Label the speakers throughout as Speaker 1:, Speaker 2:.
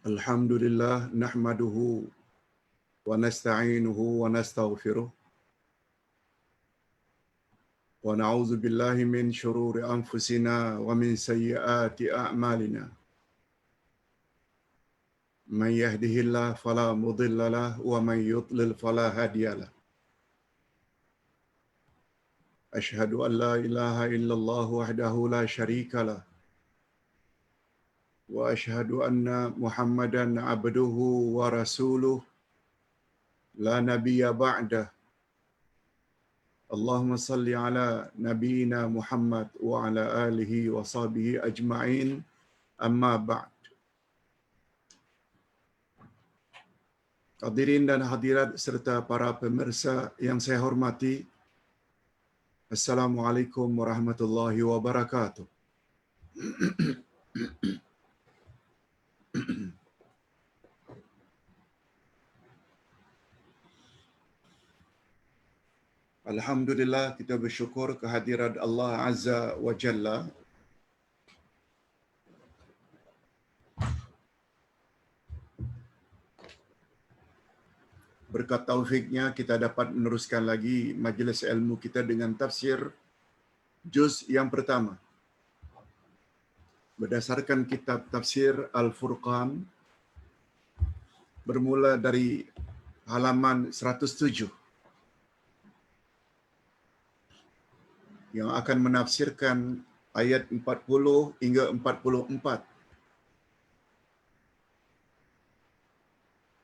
Speaker 1: Alhamdulillah nahmaduhu wa nasta'inuhu wa nastaghfiruh wa na'udzu billahi min shururi anfusina wa min sayyiati a'malina. Man yahdihillahu fala mudilla lahu wa man yudlil fala hadiya lahu. Ashhadu an la ilaha illallah wahdahu la syarika lah wa ashhadu anna Muhammadan abduhu wa rasuluh la nabiyya ba'dah. Allahumma salli ala nabiyyina Muhammad wa ala alihi wa sahbihi ajma'in, amma ba'd. Hadirin dan hadirat serta para pemirsa yang saya hormati, Assalamualaikum warahmatullahi wabarakatuh. Alhamdulillah, kita bersyukur kehadirat Allah Azza wa Jalla. Berkat taufiknya kita dapat meneruskan lagi majlis ilmu kita dengan tafsir juz yang pertama. Berdasarkan kitab tafsir Al-Furqan, bermula dari halaman 107 yang akan menafsirkan ayat 40 hingga 44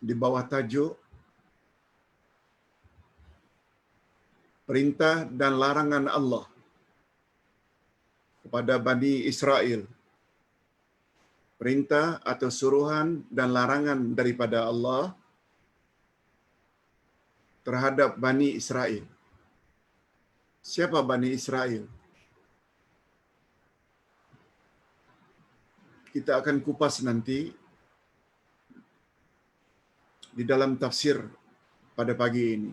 Speaker 1: di bawah tajuk Perintah dan larangan Allah kepada Bani Israel. Perintah atau suruhan dan larangan daripada Allah terhadap Bani Israel. Siapa Bani Israel? Kita akan kupas nanti di dalam tafsir pada pagi ini.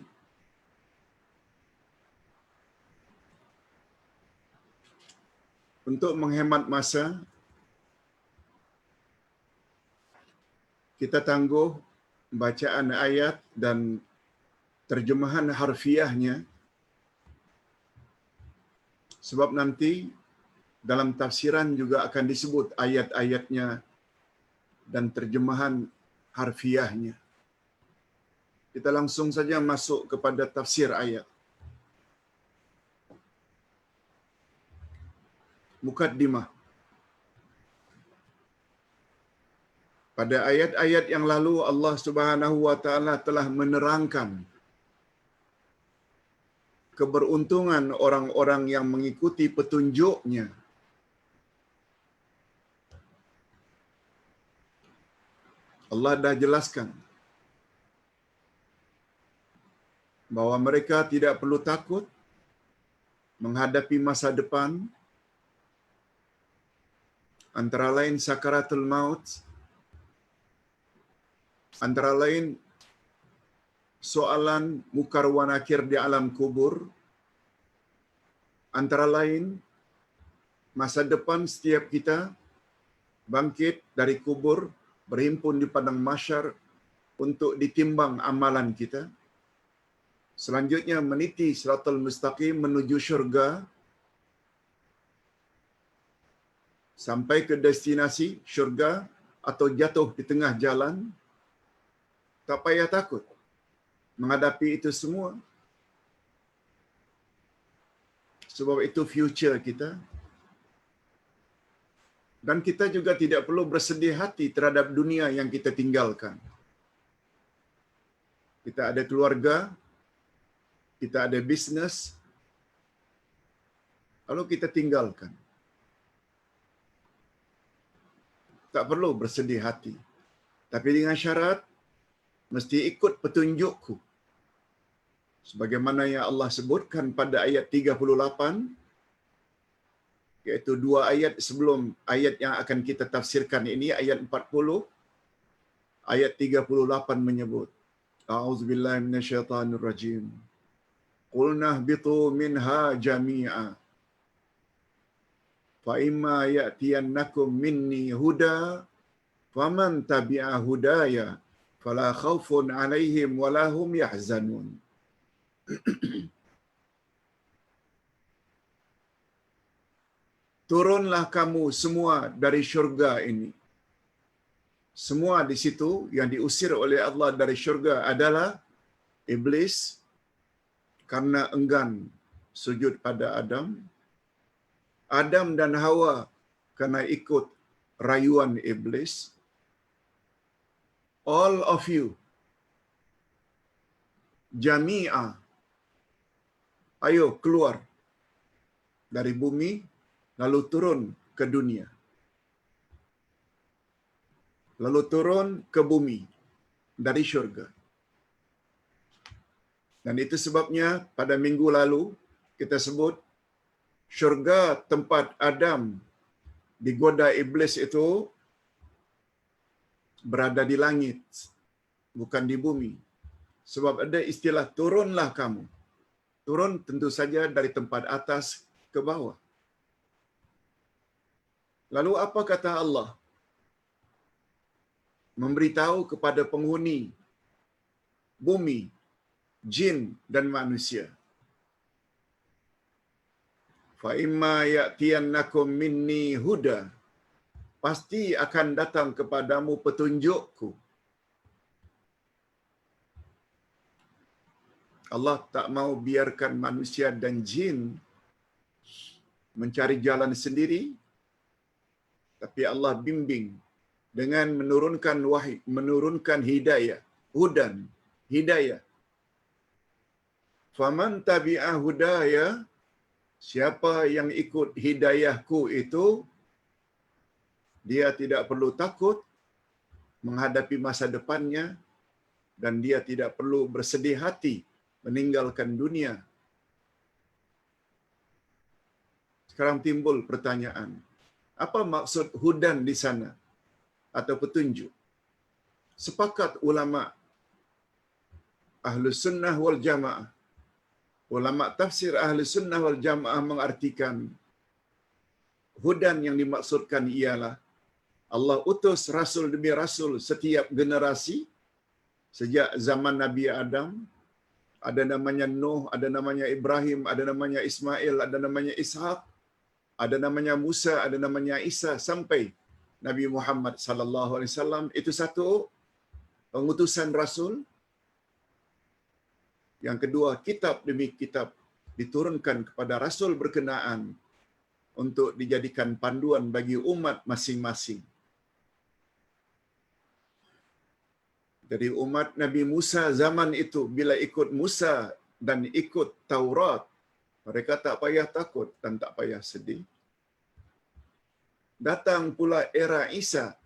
Speaker 1: Untuk menghemat masa, kita tangguh bacaan ayat dan terjemahan harfiahnya, sebab nanti dalam tafsiran juga akan disebut ayat-ayatnya dan terjemahan harfiahnya. Kita langsung saja masuk kepada tafsir ayat. Mukaddimah. Pada ayat-ayat yang lalu Allah Subhanahu wa taala telah menerangkan keberuntungan orang-orang yang mengikuti petunjuk-Nya. Allah dah jelaskan bahwa mereka tidak perlu takut menghadapi masa depan, antara lain sakaratul maut, antara lain soalan mukar wa nakir di alam kubur, antara lain masa depan setiap kita bangkit dari kubur, berhimpun di padang mahsyar untuk ditimbang amalan kita. Selanjutnya meniti siratal mustaqim menuju syurga, sampai ke destinasi syurga atau jatuh di tengah jalan. Tak payah takut menghadapi itu semua, sebab itu future kita. Dan kita juga tidak perlu bersedih hati terhadap dunia yang kita tinggalkan. Kita ada keluarga, kita ada bisnes, lalu kita tinggalkan. Tak perlu bersedih hati. Tapi dengan syarat, mesti ikut petunjukku. Sebagaimana yang Allah sebutkan pada ayat 38, iaitu dua ayat sebelum ayat yang akan kita tafsirkan ini, ayat 40, ayat 38 menyebut, A'udzubillahi minasyaitanirrajim. Qulna ihbitu minha jami'a. Fa imma ya'tiyannakum minni huda Faman tabi'a hudaya fala khaufun 'alaihim wala hum yahzanun. Turunlah kamu semua dari syurga ini. Semua di situ yang diusir oleh Allah dari syurga adalah iblis karena enggan sujud pada Adam. Adam dan Hawa karena ikut rayuan iblis. All of you, jami'ah, ayo keluar dari bumi lalu turun ke dunia. Lalu turun ke bumi dari syurga. Dan itu sebabnya pada minggu lalu kita sebut syurga tempat Adam digoda iblis itu berada di langit, bukan di bumi. Sebab ada istilah turunlah kamu. Turun tentu saja dari tempat atas ke bawah. Lalu apa kata Allah? Memberitahu kepada penghuni bumi, jin dan manusia. Fa imma ya'tiyannakum minni huda. Pasti akan datang kepadamu petunjukku. Allah tak mau biarkan manusia dan jin mencari jalan sendiri, tapi Allah bimbing dengan menurunkan wahyu, menurunkan hidayah, hudan, hidayah. Faman tabi'a hudaya, siapa yang ikut hidayahku itu, dia tidak perlu takut menghadapi masa depannya dan dia tidak perlu bersedih hati meninggalkan dunia. Sekarang timbul pertanyaan, apa maksud hudan di sana atau petunjuk? Sepakat ulama Ahlus Sunnah wal Jamaah, ulama tafsir Ahlus Sunnah wal Jamaah mengartikan hudan yang dimaksudkan ialah Allah utus rasul demi rasul setiap generasi sejak zaman Nabi Adam, ada namanya Nuh, ada namanya Ibrahim, ada namanya Ismail, ada namanya Ishaq, ada namanya Musa, ada namanya Isa sampai Nabi Muhammad sallallahu alaihi wasallam. Itu satu pengutusan rasul. Yang kedua, kitab demi kitab diturunkan kepada rasul berkenaan untuk dijadikan panduan bagi umat masing-masing. Jadi umat Nabi Musa zaman itu bila ikut Musa dan ikut Taurat, mereka tak payah takut dan tak payah sedih. Datang pula era Isa.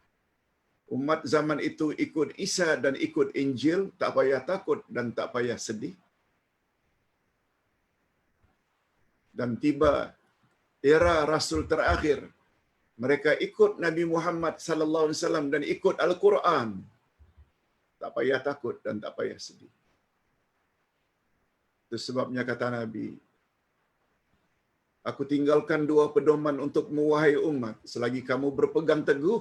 Speaker 1: Umat zaman itu ikut Isa dan ikut Injil, tak payah takut dan tak payah sedih. Dan tiba era Rasul terakhir. Mereka ikut Nabi Muhammad sallallahu alaihi wasallam dan ikut Al-Quran. Tak payah takut dan tak payah sedih. Itu sebabnya kata Nabi, aku tinggalkan dua pedoman untuk wahai umat, selagi kamu berpegang teguh,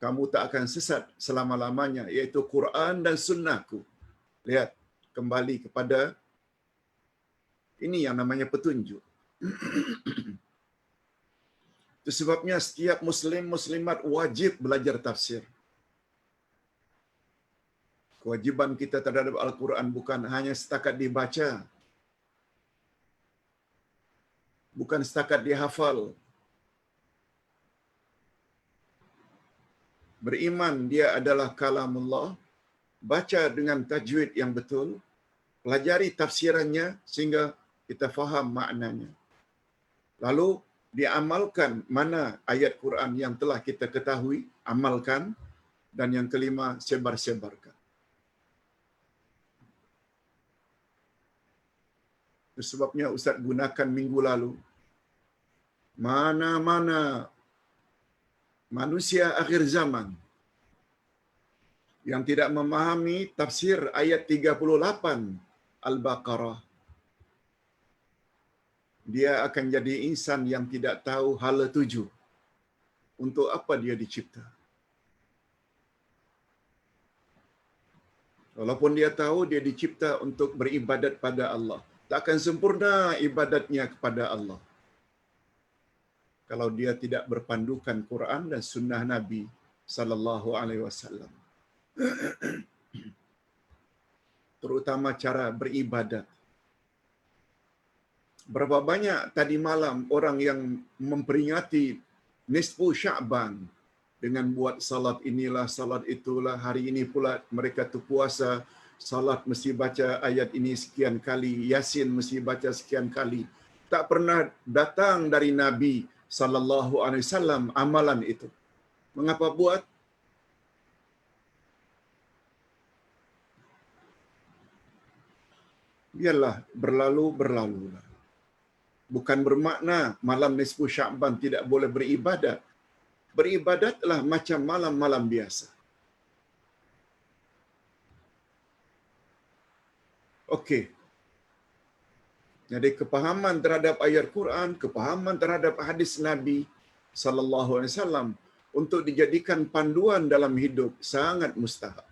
Speaker 1: kamu tak akan sesat selama-lamanya, yaitu Quran dan sunnahku. Lihat, kembali kepada ini yang namanya petunjuk. Itu sebabnya setiap muslim muslimat wajib belajar tafsir. Kewajiban kita terhadap Al-Quran bukan hanya setakat dibaca, bukan setakat dihafal. Beriman dia adalah kalamullah, baca dengan tajwid yang betul, pelajari tafsirannya sehingga kita faham maknanya. Lalu diamalkan mana ayat Quran yang telah kita ketahui, amalkan. Dan yang kelima, sebar-sebarkan. Itu sebabnya Ustaz gunakan minggu lalu, mana-mana manusia akhir zaman yang tidak memahami tafsir ayat 38 Al-Baqarah, dia akan jadi insan yang tidak tahu hala tuju. Untuk apa dia dicipta? Walaupun dia tahu dia dicipta untuk beribadat pada Allah, takkan sempurna ibadatnya kepada Allah kalau dia tidak berpandukan Quran dan sunnah Nabi sallallahu alaihi wasallam. Terutama cara beribadat. Berapa banyak tadi malam orang yang memperingati nisfu Sya'ban dengan buat salat inilah, salat itulah, hari ini pula mereka tu puasa, salat mesti baca ayat ini sekian kali, Yasin mesti baca sekian kali. Tak pernah datang dari Nabi sallallahu alaihi wasallam amalan itu. Mengapa buat? Biarlah berlalu-berlalulah. Bukan bermakna malam nisfu Sya'ban tidak boleh beribadat. Beribadatlah macam malam-malam biasa. Okey. Jadi kepahaman terhadap ayat Quran, kepahaman terhadap hadis Nabi sallallahu alaihi wasallam untuk dijadikan panduan dalam hidup sangat mustahab.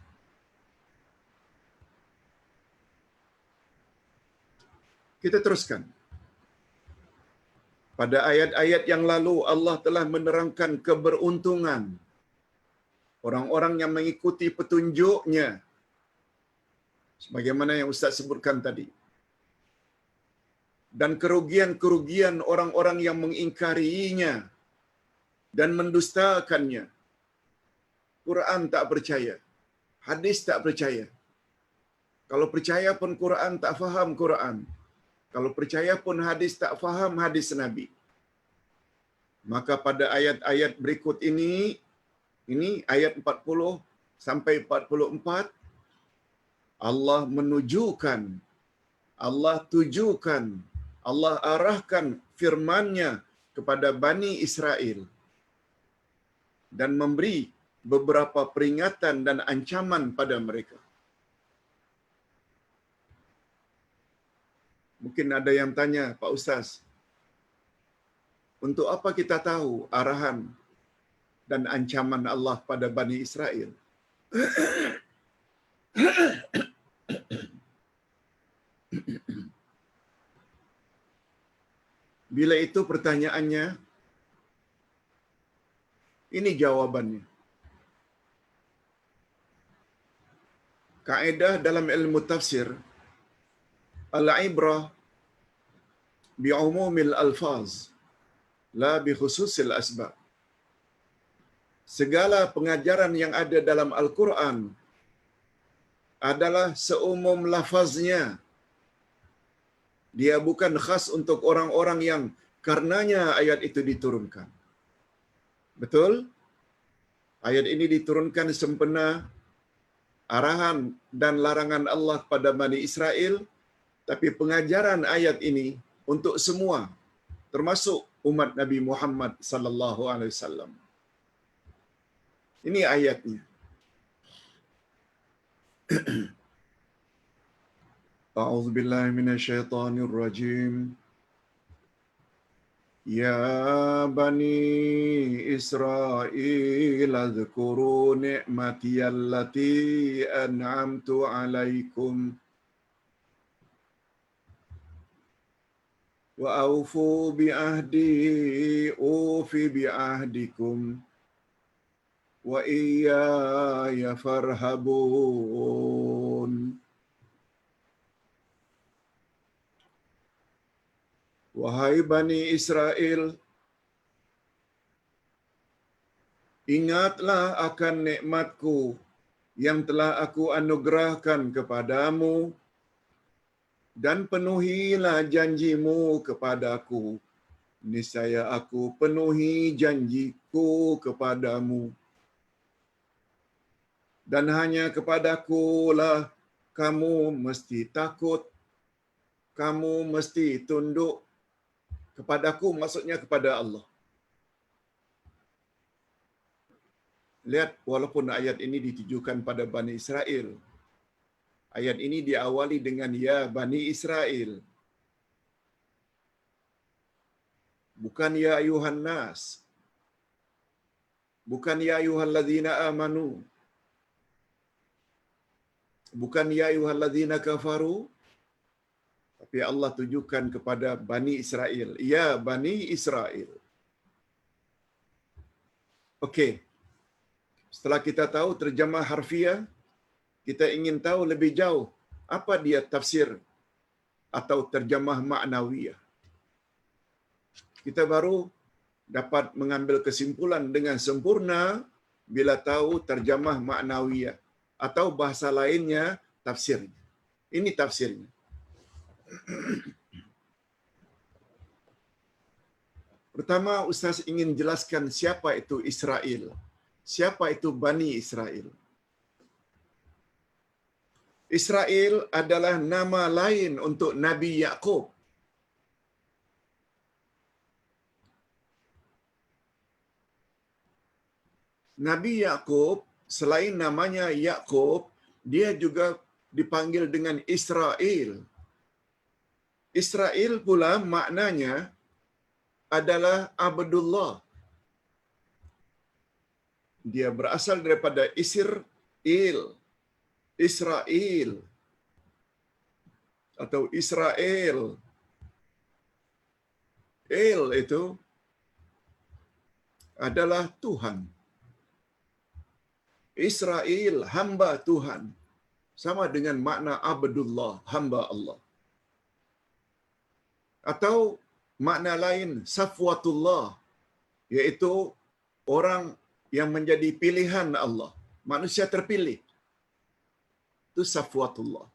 Speaker 1: Kita teruskan. Pada ayat-ayat yang lalu Allah telah menerangkan keberuntungan orang-orang yang mengikuti petunjuknya. Sebagaimana yang Ustaz sebutkan tadi. Dan kerugian-kerugian orang-orang yang mengingkarinya dan mendustakannya. Quran tak percaya, hadis tak percaya. Kalau percaya pun Quran tak faham Quran. Kalau percaya pun hadis tak faham hadis Nabi. Maka pada ayat-ayat berikut ini ayat 40 sampai 44, Allah menunjukkan, Allah tujukan, Allah arahkan firman-Nya kepada Bani Israel dan memberi beberapa peringatan dan ancaman pada mereka. Mungkin ada yang tanya, Pak Ustaz, untuk apa kita tahu arahan dan ancaman Allah pada Bani Israel? Bila itu pertanyaannya, ini jawabannya. Kaedah dalam ilmu tafsir, al-ibrah bi'umumil alfaz, la bi khususil asbab. Segala pengajaran yang ada dalam Al-Quran adalah seumum lafaznya. Dia bukan khas untuk orang-orang yang karenanya ayat itu diturunkan. Betul? Ayat ini diturunkan sempena arahan dan larangan Allah kepada Bani Israel, tapi pengajaran ayat ini untuk semua, termasuk umat Nabi Muhammad sallallahu alaihi wasallam. Ini ayatnya. A'udzu billahi minasyaitonir rajim. Ya bani Israil adhkuru ni'mati allati an'amtu 'alaikum wa aufu bi ahdi ufi bi ahdikum wa iyaya farhabun. Wahai Bani Israel, ingatlah akan nikmatku yang telah aku anugerahkan kepadamu dan penuhilah janjimu kepadaku. Niscaya aku penuhi janjiku kepadamu. Dan hanya kepadakulah kamu mesti takut, kamu mesti tunduk. Kepadaku maksudnya kepada Allah. Lihat, walaupun ayat ini ditujukan pada Bani Israel, ayat ini diawali dengan ya Bani Israel. Bukan ya ayuhan nas. Bukan ya ayuhalladzina amanu. Bukan ya ayyuhalladzina kafaru, tapi Allah tujukan kepada Bani Israel. Ya Bani Israel. Okey. Setelah kita tahu terjemah harfiah, kita ingin tahu lebih jauh apa dia tafsir atau terjemah maknawiyah. Kita baru dapat mengambil kesimpulan dengan sempurna bila tahu terjemah maknawiyah atau bahasa lainnya tafsirnya. Ini tafsirnya. Pertama, Ustaz ingin jelaskan siapa itu Israel. Siapa itu Bani Israel? Israel adalah nama lain untuk Nabi Yaqub. Nabi Yaqub, selain namanya Yaqub, dia juga dipanggil dengan Israel. Israel pula maknanya adalah Abdullah. Dia berasal daripada Israel atau Israel. El itu adalah Tuhan. Israel, hamba Tuhan. Sama dengan makna Abdullah, hamba Allah. Atau makna lain, Safwatullah, iaitu orang yang menjadi pilihan Allah. Manusia terpilih. Itu Safwatullah.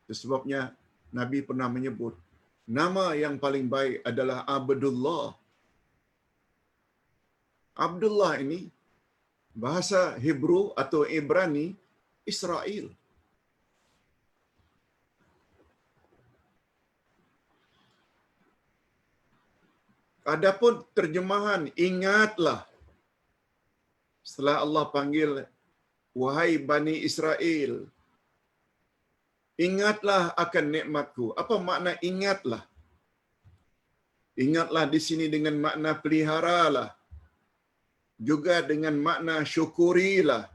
Speaker 1: Itu sebabnya Nabi pernah menyebut, nama yang paling baik adalah Abdullah. Abdullah ini, bahasa Hebrew atau Ibrani, Israel. Adapun terjemahan ingatlah, setelah Allah panggil, wahai Bani Israel, ingatlah akan nikmatku. Apa makna ingatlah? Ingatlah di sini dengan makna peliharalah. Juga dengan makna syukurilah.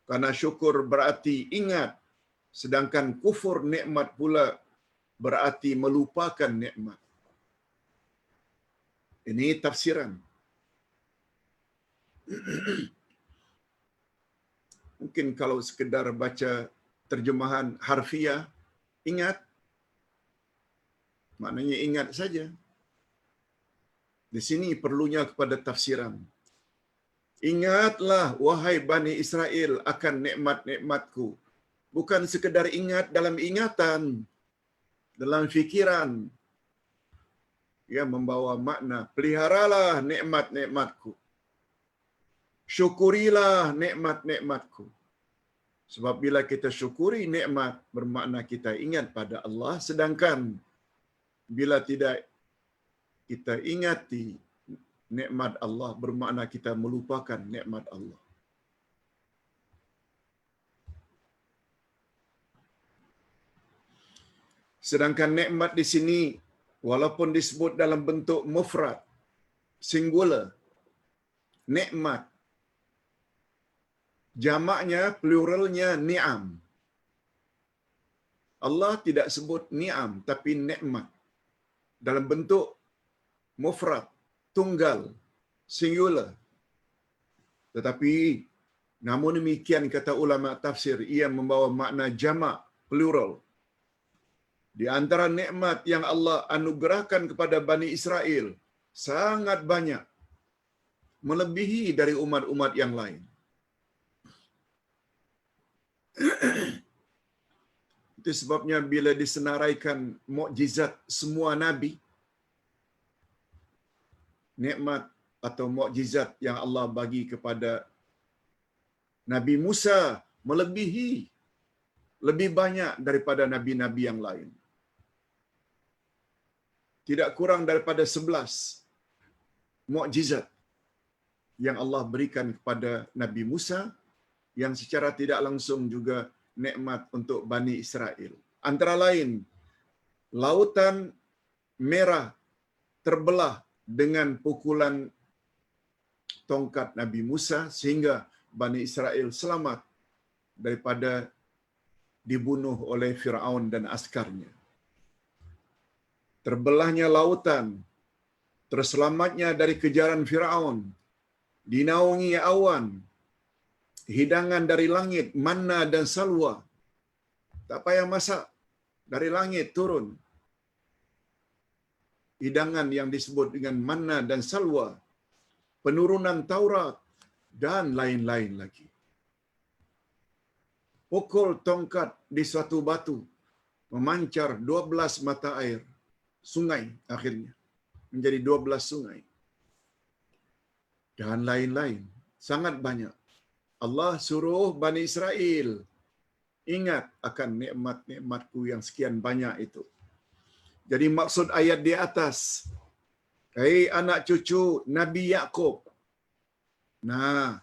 Speaker 1: Karena syukur berarti ingat, sedangkan kufur nikmat pula berarti melupakan nikmat. Ini tafsiran. Mungkin kalau sekedar baca terjemahan harfiah, ingat, maknanya ingat saja. Di sini perlunya kepada tafsiran. Ingatlah wahai Bani Israel akan nikmat-nikmatku. Bukan sekedar ingat dalam ingatan, dalam fikiran. Ia membawa makna, peliharalah nikmat-nikmatku. Syukurilah nikmat-nikmatku. Sebab bila kita syukuri nikmat, bermakna kita ingat pada Allah. Sedangkan bila tidak kita ingati nikmat Allah, bermakna kita melupakan nikmat Allah. Sedangkan nikmat di sini, walaupun disebut dalam bentuk mufrad, singular, nikmat, jamaknya, pluralnya ni'am. Allah tidak sebut ni'am, tapi nikmat. Dalam bentuk mufrad, tunggal, singular. Tetapi, namun demikian kata ulama tafsir, ia membawa makna jamak, plural. Di antara nikmat yang Allah anugerahkan kepada Bani Israel, sangat banyak. Melebihi dari umat-umat yang lain. Itu sebabnya bila disenaraikan mukjizat semua Nabi, nikmat atau mukjizat yang Allah bagi kepada Nabi Musa melebihi, lebih banyak daripada Nabi-Nabi yang lain. Tidak kurang daripada 11 mukjizat yang Allah berikan kepada Nabi Musa, yang secara tidak langsung juga nikmat untuk Bani Israel. Antara lain, lautan merah terbelah dengan pukulan tongkat Nabi Musa sehingga Bani Israel selamat daripada dibunuh oleh Firaun dan askarnya. Terbelahnya lautan, terselamatnya dari kejaran Firaun, dinaungi awan, hidangan dari langit, manna dan salwa. Tak payah masak, dari langit turun hidangan yang disebut dengan manna dan salwa, penurunan Taurat, dan lain-lain lagi. Pukul tongkat di suatu batu, memancar 12 mata air, sungai akhirnya, menjadi 12 sungai. Dan lain-lain, sangat banyak. Allah suruh Bani Israel, ingat akan nikmat-nikmatku yang sekian banyak itu. Jadi maksud ayat di atas, hai anak cucu Nabi Yaqub. Nah,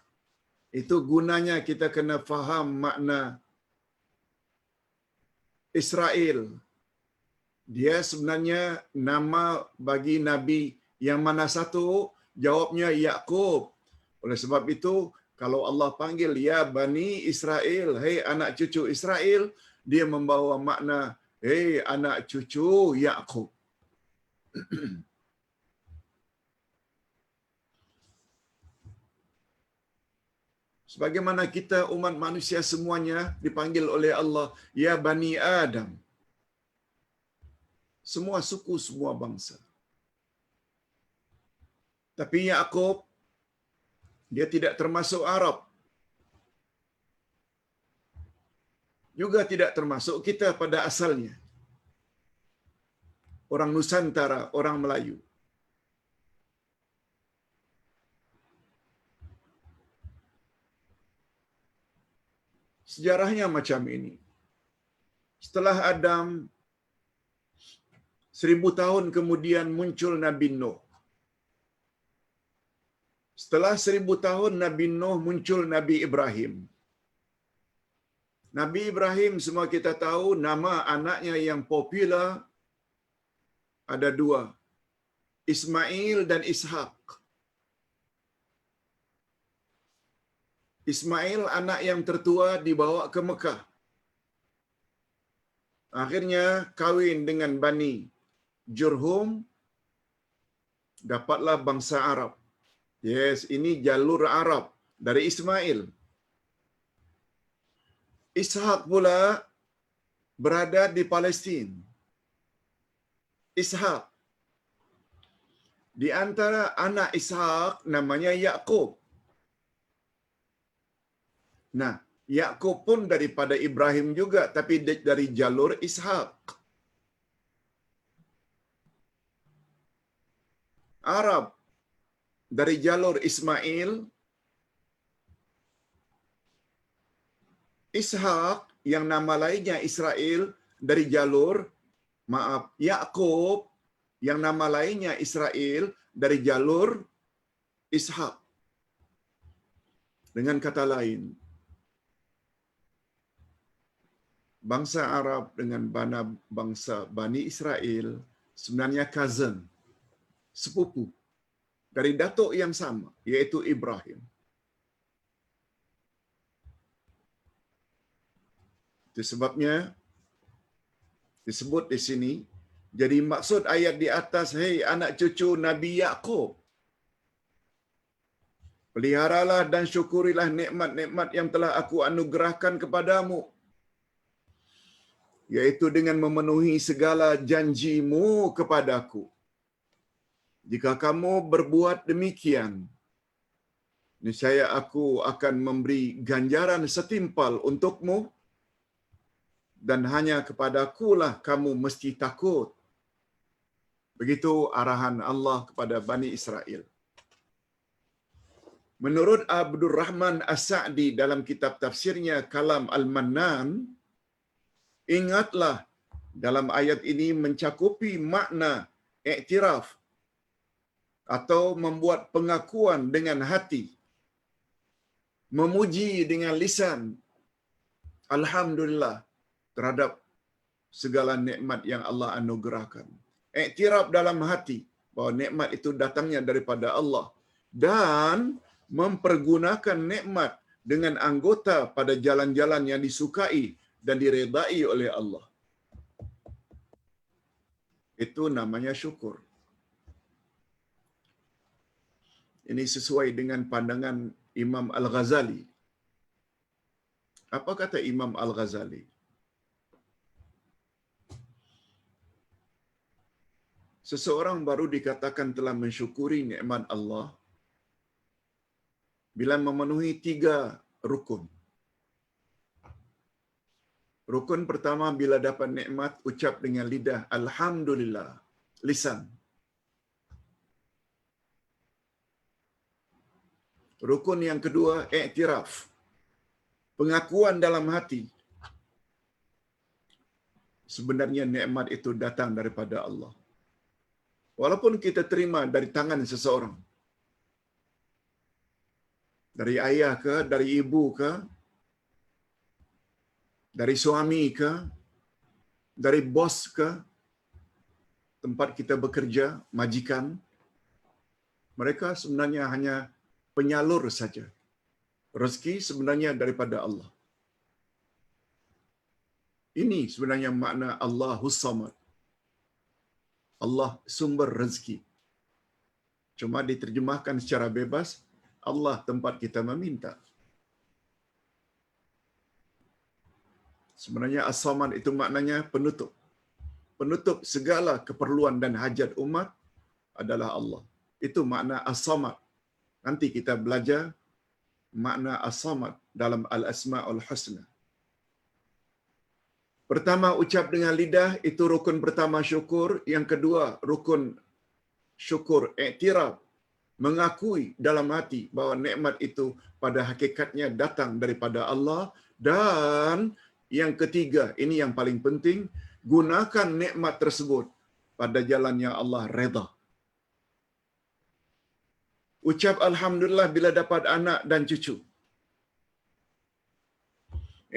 Speaker 1: itu gunanya kita kena faham makna Israel. Dia sebenarnya nama bagi Nabi yang mana satu? Jawabnya Yaqub. Oleh sebab itu, kalau Allah panggil, ya Bani Israel, hai anak cucu Israel, dia membawa makna, hei anak cucu Yaqub. Sebagaimana kita umat manusia semuanya dipanggil oleh Allah, ya Bani Adam. Semua suku, semua bangsa. Tapi Yaqub, dia tidak termasuk Arab. Juga tidak termasuk kita pada asalnya. Orang Nusantara, orang Melayu. Sejarahnya macam ini. Setelah Adam, 1000 tahun kemudian muncul Nabi Nuh. Setelah 1000 tahun Nabi Nuh, muncul Nabi Ibrahim. Nabi Ibrahim, semua kita tahu, nama anaknya yang popular ada 2. Ismail dan Ishak. Ismail anak yang tertua dibawa ke Mekah. Akhirnya kawin dengan Bani Jurhum, dapatlah bangsa Arab. Yes, ini jalur Arab dari Ismail. Ishak pula berada di Palestin. Ishak. Di antara anak Ishak namanya Yaqub. Nah, Yaqub pun daripada Ibrahim juga, tapi dari jalur Ishak. Arab dari jalur Ismail. Ishak yang nama lainnya Israel dari jalur, Yaqub yang nama lainnya Israel dari jalur Ishak. Dengan kata lain, bangsa Arab dengan bangsa Bani Israel sebenarnya cousin, sepupu dari datuk yang sama, yaitu Ibrahim. Itu sebabnya disebut di sini. Jadi maksud ayat di atas, hei anak cucu Nabi Yaqub, peliharalah dan syukurilah nikmat-nikmat yang telah aku anugerahkan kepadamu, yaitu dengan memenuhi segala janjimu kepadaku. Jika kamu berbuat demikian, niscaya aku akan memberi ganjaran setimpal untukmu, dan hanya kepadakulah kamu mesti takut. Begitu arahan Allah kepada Bani Israel. Menurut Abdul Rahman As-Sa'di dalam kitab tafsirnya Kalam Al-Mannan, ingatlah dalam ayat ini mencakupi makna iktiraf atau membuat pengakuan dengan hati, memuji dengan lisan, alhamdulillah, terhadap segala nikmat yang Allah anugerahkan. Iktiraf dalam hati bahawa nikmat itu datangnya daripada Allah, dan mempergunakan nikmat dengan anggota pada jalan-jalan yang disukai dan diredai oleh Allah. Itu namanya syukur. Ini sesuai dengan pandangan Imam Al-Ghazali. Apa kata Imam Al-Ghazali? Seseorang baru dikatakan telah mensyukuri nikmat Allah bila memenuhi 3 rukun. Rukun pertama, bila dapat nikmat, ucap dengan lidah, Alhamdulillah, lisan. Rukun yang kedua, iktiraf, pengakuan dalam hati. Sebenarnya nikmat itu datang daripada Allah. Walaupun kita terima dari tangan seseorang, dari ayah ke, dari ibu ke, dari suami ke, dari bos ke, tempat kita bekerja, majikan, mereka sebenarnya hanya penyalur saja. Rezeki sebenarnya daripada Allah. Ini sebenarnya makna Allahus Samad. Allah sumber rezeki. Cuma diterjemahkan secara bebas, Allah tempat kita meminta. Sebenarnya As-Samad itu maknanya penutup. Penutup segala keperluan dan hajat umat adalah Allah. Itu makna As-Samad. Nanti kita belajar makna As-Samad dalam Al-Asma'ul Husna. Pertama, ucap dengan lidah, itu rukun pertama syukur. Yang kedua, rukun syukur iktiraf, mengakui dalam hati bahawa nikmat itu pada hakikatnya datang daripada Allah. Dan yang ketiga, ini yang paling penting, gunakan nikmat tersebut pada jalan yang Allah redha. Ucap Alhamdulillah bila dapat anak dan cucu.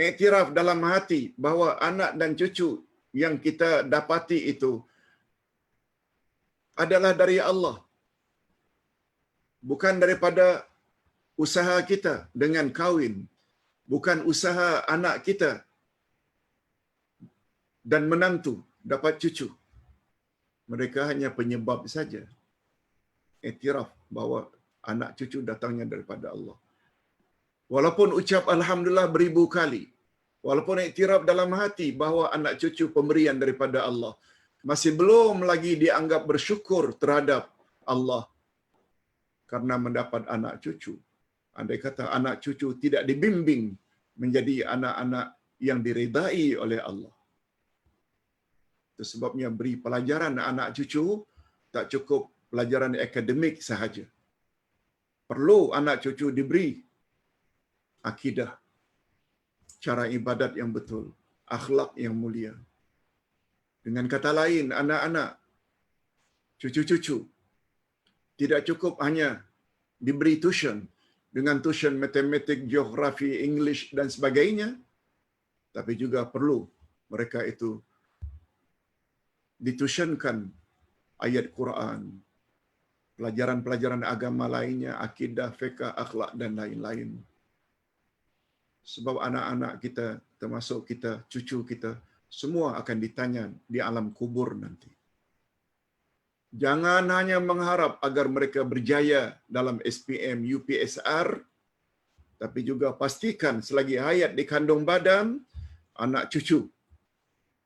Speaker 1: Iktiraf dalam hati bahawa anak dan cucu yang kita dapati itu adalah dari Allah. Bukan daripada usaha kita dengan kahwin. Bukan usaha anak kita dan menantu dapat cucu. Mereka hanya penyebab saja. Iktiraf bahawa anak cucu datangnya daripada Allah. Walaupun ucap Alhamdulillah beribu kali, walaupun iktiraf dalam hati bahawa anak cucu pemberian daripada Allah, masih belum lagi dianggap bersyukur terhadap Allah karena mendapat anak cucu. Andai kata anak cucu tidak dibimbing menjadi anak-anak yang diridai oleh Allah. Itu sebabnya beri pelajaran anak cucu tak cukup pelajaran akademik sahaja. Perlu anak cucu diberi akidah, cara ibadat yang betul, akhlak yang mulia. Dengan kata lain, anak-anak, cucu-cucu tidak cukup hanya diberi tuition dengan tuition matematik, geografi, English dan sebagainya, tapi juga perlu mereka itu dituitionkan ayat Quran, pelajaran-pelajaran agama lainnya, akidah, fiqh, akhlak dan lain-lain. Sebab anak-anak kita, termasuk kita, cucu kita, semua akan ditanya di alam kubur nanti. Jangan hanya mengharap agar mereka berjaya dalam SPM, UPSR, tapi juga pastikan selagi hayat di kandung badan, anak cucu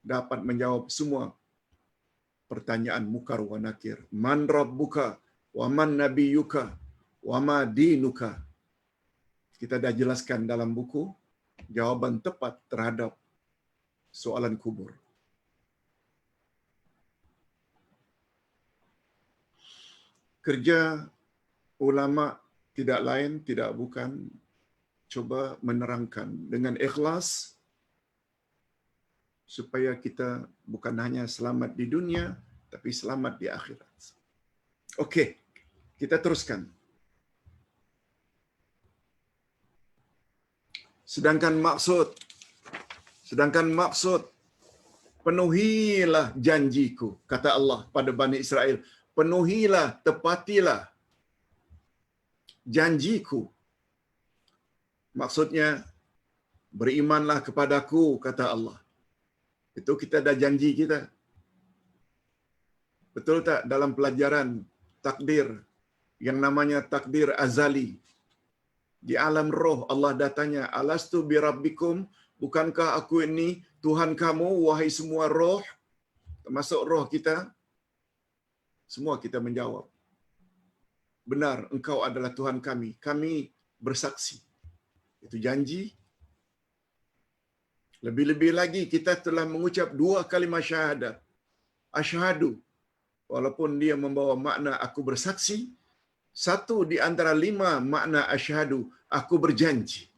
Speaker 1: dapat menjawab semua pertanyaan mukar wa nakir. Man rabbuka, wa man nabiyuka, wa ma dinuka. Kita dah jelaskan dalam buku jawaban tepat terhadap soalan kubur. Kerja ulama tidak lain, tidak bukan cuba menerangkan dengan ikhlas supaya kita bukan hanya selamat di dunia, tapi selamat di akhirat. Okey, kita teruskan. Sedangkan maksud penuhilah janjiku, kata Allah pada Bani Israel, penuhilah, tepatilah janjiku. Maksudnya, berimanlah kepadaku, kata Allah. Itu kita dah janji kita. Betul tak dalam pelajaran takdir yang namanya takdir azali? Di alam roh Allah dah tanya, alastu birabbikum, bukankah aku ini Tuhan kamu, wahai semua roh, termasuk roh kita? Semua kita menjawab, benar, engkau adalah Tuhan kami. Kami bersaksi. Itu janji. Lebih-lebih lagi kita telah mengucap 2 kalimah syahadat. Asyhadu, walaupun dia membawa makna aku bersaksi, satu di antara 5 makna asyhadu, aku berjanji.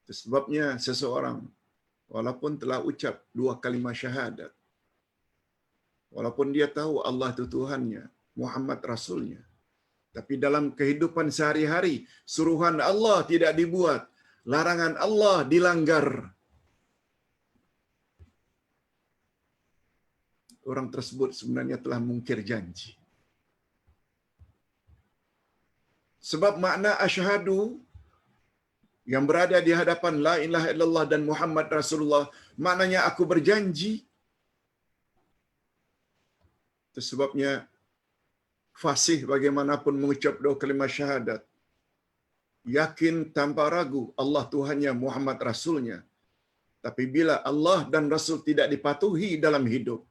Speaker 1: Itu sebabnya seseorang walaupun telah ucap 2 kalimah syahadat, walaupun dia tahu Allah itu Tuhannya, Muhammad Rasulnya, tapi dalam kehidupan sehari-hari suruhan Allah tidak dibuat, larangan Allah dilanggar, orang tersebut sebenarnya telah mungkir janji. Sebab makna asyhadu yang berada di hadapan la ilaha illallah dan Muhammad Rasulullah, maknanya aku berjanji. Itu sebabnya fasih bagaimanapun mengucap 2 kalimah syahadat, yakin tanpa ragu Allah Tuhannya, Muhammad Rasulnya. Tapi bila Allah dan Rasul tidak dipatuhi dalam hidup,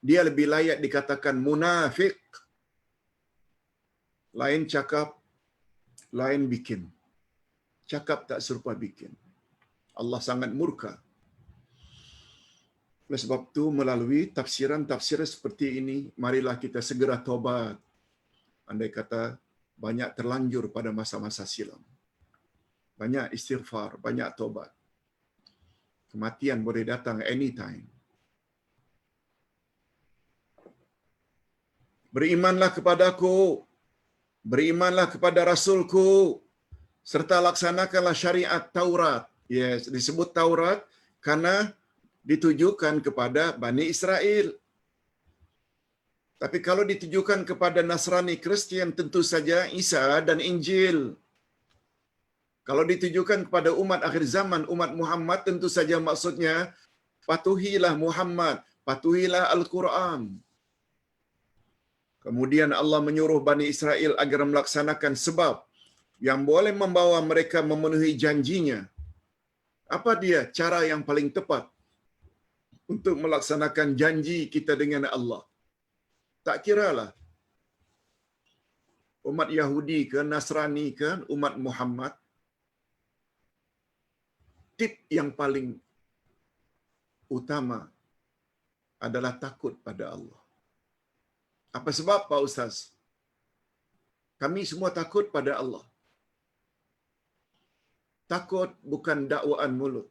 Speaker 1: dia lebih layak dikatakan munafik. Lain cakap, lain bikin. Cakap tak serupa bikin. Allah sangat murka. Oleh sebab itu, melalui tafsiran-tafsiran seperti ini, marilah kita segera taubat. Andai kata banyak terlanjur pada masa-masa silam. Banyak istighfar, banyak taubat. Kematian boleh datang anytime. Berimanlah kepadaku, berimanlah kepada Rasulku, serta laksanakanlah syariat Taurat. Yes, disebut Taurat karena ditujukan kepada Bani Israel. Tapi kalau ditujukan kepada Nasrani Kristian, tentu saja Isa dan Injil. Kalau ditujukan kepada umat akhir zaman, umat Muhammad, tentu saja maksudnya patuhilah Muhammad, patuhilah Al-Quran. Kemudian Allah menyuruh Bani Israel agar melaksanakan sebab yang boleh membawa mereka memenuhi janjinya. Apa dia cara yang paling tepat untuk melaksanakan janji kita dengan Allah? Tak kiralah umat Yahudi ke, Nasrani ke, umat Muhammad, tip yang paling utama adalah takut pada Allah. Apa sebab, Pak Ustaz? Kami semua takut pada Allah. Takut bukan dakwaan mulut.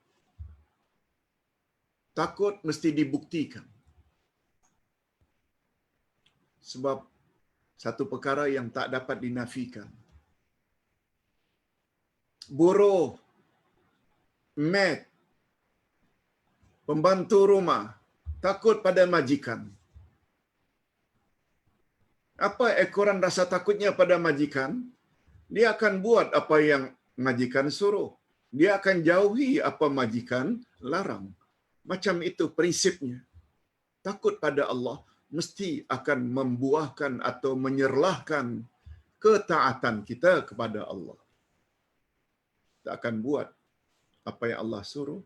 Speaker 1: Takut mesti dibuktikan. Sebab satu perkara yang tak dapat dinafikan. Buruh, mat, pembantu rumah, takut pada majikan. Apa ekoran rasa takutnya pada majikan? Dia akan buat apa yang majikan suruh. Dia akan jauhi apa majikan larang. Macam itu prinsipnya. Takut pada Allah mesti akan membuahkan atau menyerlahkan ketaatan kita kepada Allah. Kita akan buat apa yang Allah suruh.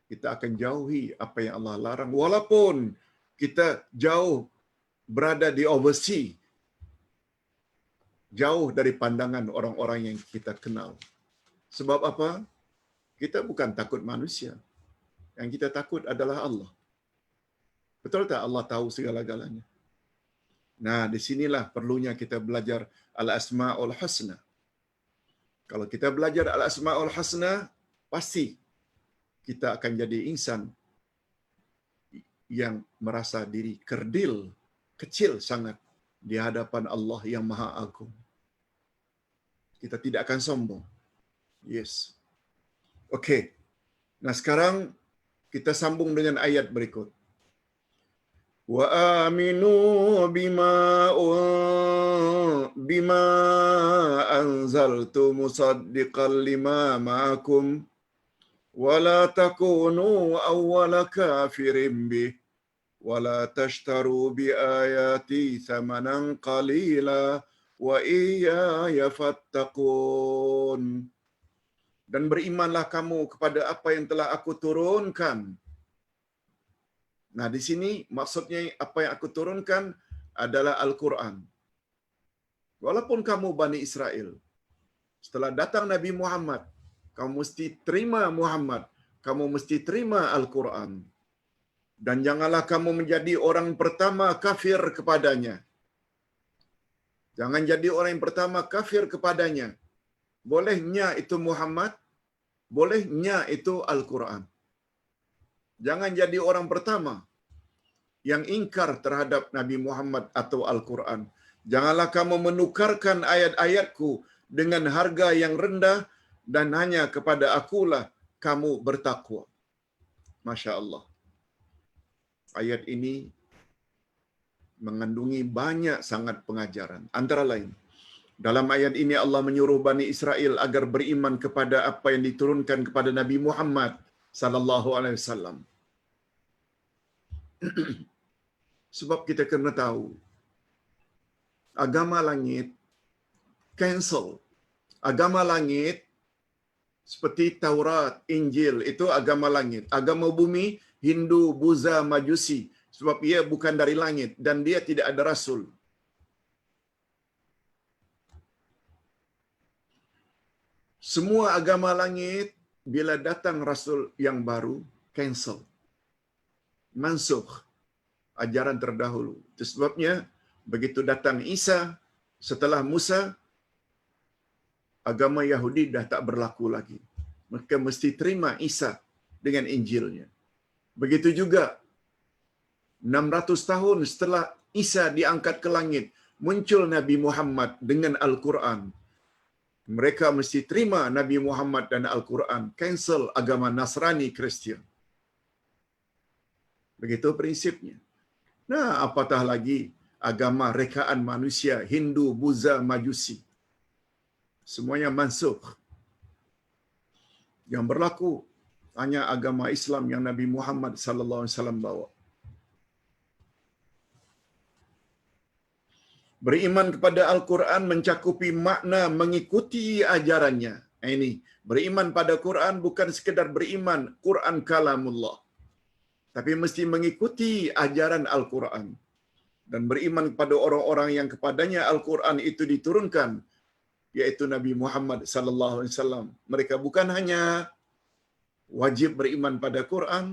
Speaker 1: Kita akan jauhi apa yang Allah larang. Walaupun kita jauh berada di overseas, jauh dari pandangan orang-orang yang kita kenal. Sebab apa? Kita bukan takut manusia. Yang kita takut adalah Allah. Betul tak Allah tahu segala-galanya? Nah, di sinilah perlunya kita belajar Al-Asma'ul Husna. Kalau kita belajar Al-Asma'ul Husna, pasti kita akan jadi insan yang merasa diri kerdil, kecil sangat di hadapan Allah yang Maha Agung. Kita tidak akan sombong. Yes. Okey. Nah, sekarang kita sambung dengan ayat berikut. Wa aminu bima nazaltu musaddiqan lima ma'akum wa la takunu awwala kafirin bih wa la tashtaru bi ayati thamanan qalila wa iyaya fattaqun. Dan berimanlah kamu kepada apa yang telah aku turunkan. Nah, di sini maksudnya apa yang aku turunkan adalah Al-Quran. Walaupun kamu Bani Israel, setelah datang Nabi Muhammad, kamu mesti terima Muhammad, kamu mesti terima Al-Quran. Dan janganlah kamu menjadi orang pertama kafir kepadanya. Jangan jadi orang yang pertama kafir kepadanya. Bolehnya itu Muhammad, bolehnya itu Al-Quran. Jangan jadi orang pertama yang ingkar terhadap Nabi Muhammad atau Al-Quran. Janganlah kamu menukarkan ayat-ayatku dengan harga yang rendah dan hanya kepada akulah kamu bertakwa. Masya Allah. Ayat ini mengandungi banyak sangat pengajaran. Antara lain, dalam ayat ini Allah menyuruh Bani Israel agar beriman kepada apa yang diturunkan kepada Nabi Muhammad sallallahu alaihi wasallam. Sebab kita kena tahu, agama langit cancel. Agama langit seperti Taurat, Injil itu agama langit. Agama bumi Hindu, Buddha, Majusi, sebab ia bukan dari langit dan dia tidak ada rasul. Semua agama langit bila datang rasul yang baru cancel. Mansukh ajaran terdahulu. Itu sebabnya begitu datang Isa setelah Musa, agama Yahudi dah tak berlaku lagi. Mereka mesti terima Isa dengan Injilnya. Begitu juga 600 tahun setelah Isa diangkat ke langit, muncul Nabi Muhammad dengan Al-Quran. Mereka mesti terima Nabi Muhammad dan Al-Quran. Cancel agama Nasrani, Kristian. Begitu prinsipnya. Nah, apatah lagi agama rekaan manusia, Hindu, Buddha, Majusi. Semuanya mansukh. Yang berlaku hanya agama Islam yang Nabi Muhammad sallallahu alaihi wasallam bawa. Beriman kepada Al-Quran mencakupi makna mengikuti ajarannya. Ini, beriman pada Quran bukan sekedar beriman Quran kalamullah, tapi mesti mengikuti ajaran Al-Quran. Dan beriman kepada orang-orang yang kepadanya Al-Quran itu diturunkan, yaitu Nabi Muhammad sallallahu alaihi wasallam. Mereka bukan hanya wajib beriman pada Quran,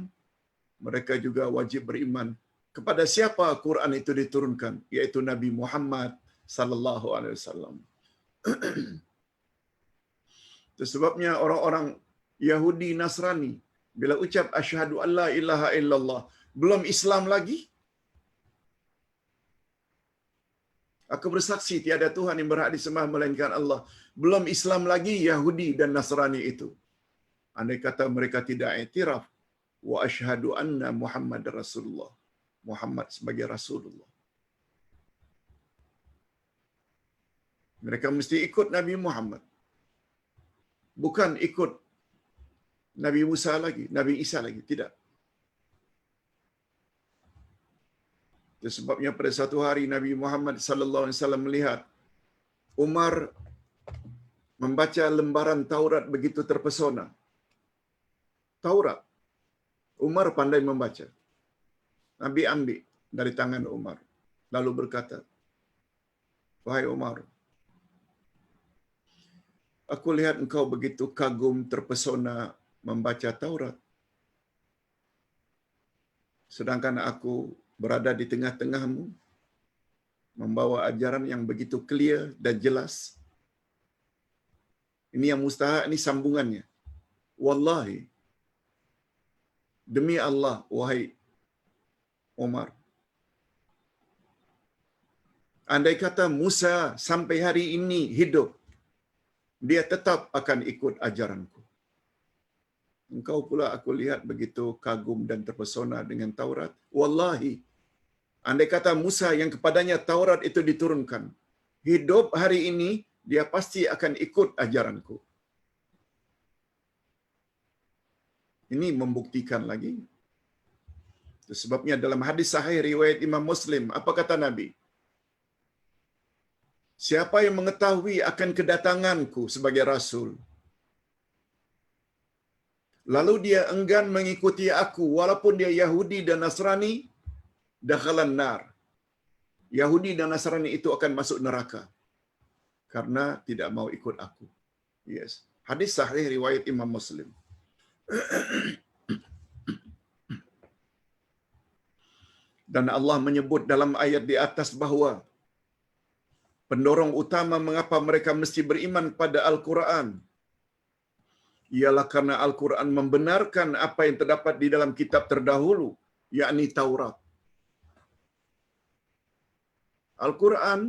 Speaker 1: mereka juga wajib beriman kepada siapa Quran itu diturunkan, yaitu Nabi Muhammad sallallahu alaihi wasallam. Itu sebabnya orang-orang Yahudi Nasrani bila ucap asyhadu alla ilaha illallah, belum Islam lagi, aku bersaksi tiada Tuhan yang berhak disembah melainkan Allah, belum Islam lagi Yahudi dan Nasrani itu. Andai kata mereka tidak iktiraf, wa asyhadu anna Muhammad Rasulullah, Muhammad sebagai Rasulullah. Mereka mesti ikut Nabi Muhammad. Bukan ikut Nabi Musa lagi, Nabi Isa lagi. Tidak. Itu sebabnya pada satu hari Nabi Muhammad sallallahu alaihi wasallam melihat Umar membaca lembaran Taurat begitu terpesona. Taurat. Umar pandai membaca. Nabi ambil dari tangan Umar, lalu berkata, "Wahai Umar, aku lihat engkau begitu kagum, terpesona membaca Taurat. Sedangkan aku berada di tengah-tengahmu, membawa ajaran yang begitu clear dan jelas. Ini yang mustahak, ini sambungannya. Wallahi, demi Allah, wahai Umar, andai kata Musa sampai hari ini hidup, dia tetap akan ikut ajaranku. Engkau pula aku lihat begitu kagum dan terpesona dengan Taurat. Wallahi, andai kata Musa yang kepadanya Taurat itu diturunkan, hidup hari ini, dia pasti akan ikut ajaranku. Ini membuktikan lagi. Itu sebabnya dalam hadis sahih riwayat Imam Muslim, apa kata Nabi? Siapa yang mengetahui akan kedatanganku sebagai Rasul, lalu dia enggan mengikuti aku, walaupun dia Yahudi dan Nasrani, dakhalan nar. Yahudi dan Nasrani itu akan masuk neraka karena tidak mau ikut aku. Yes. Hadis sahih riwayat Imam Muslim. Dan Allah menyebut dalam ayat di atas bahawa pendorong utama mengapa mereka mesti beriman pada Al-Quran ialah karena Al-Quran membenarkan apa yang terdapat di dalam kitab terdahulu, yakni Taurat. Al-Quran,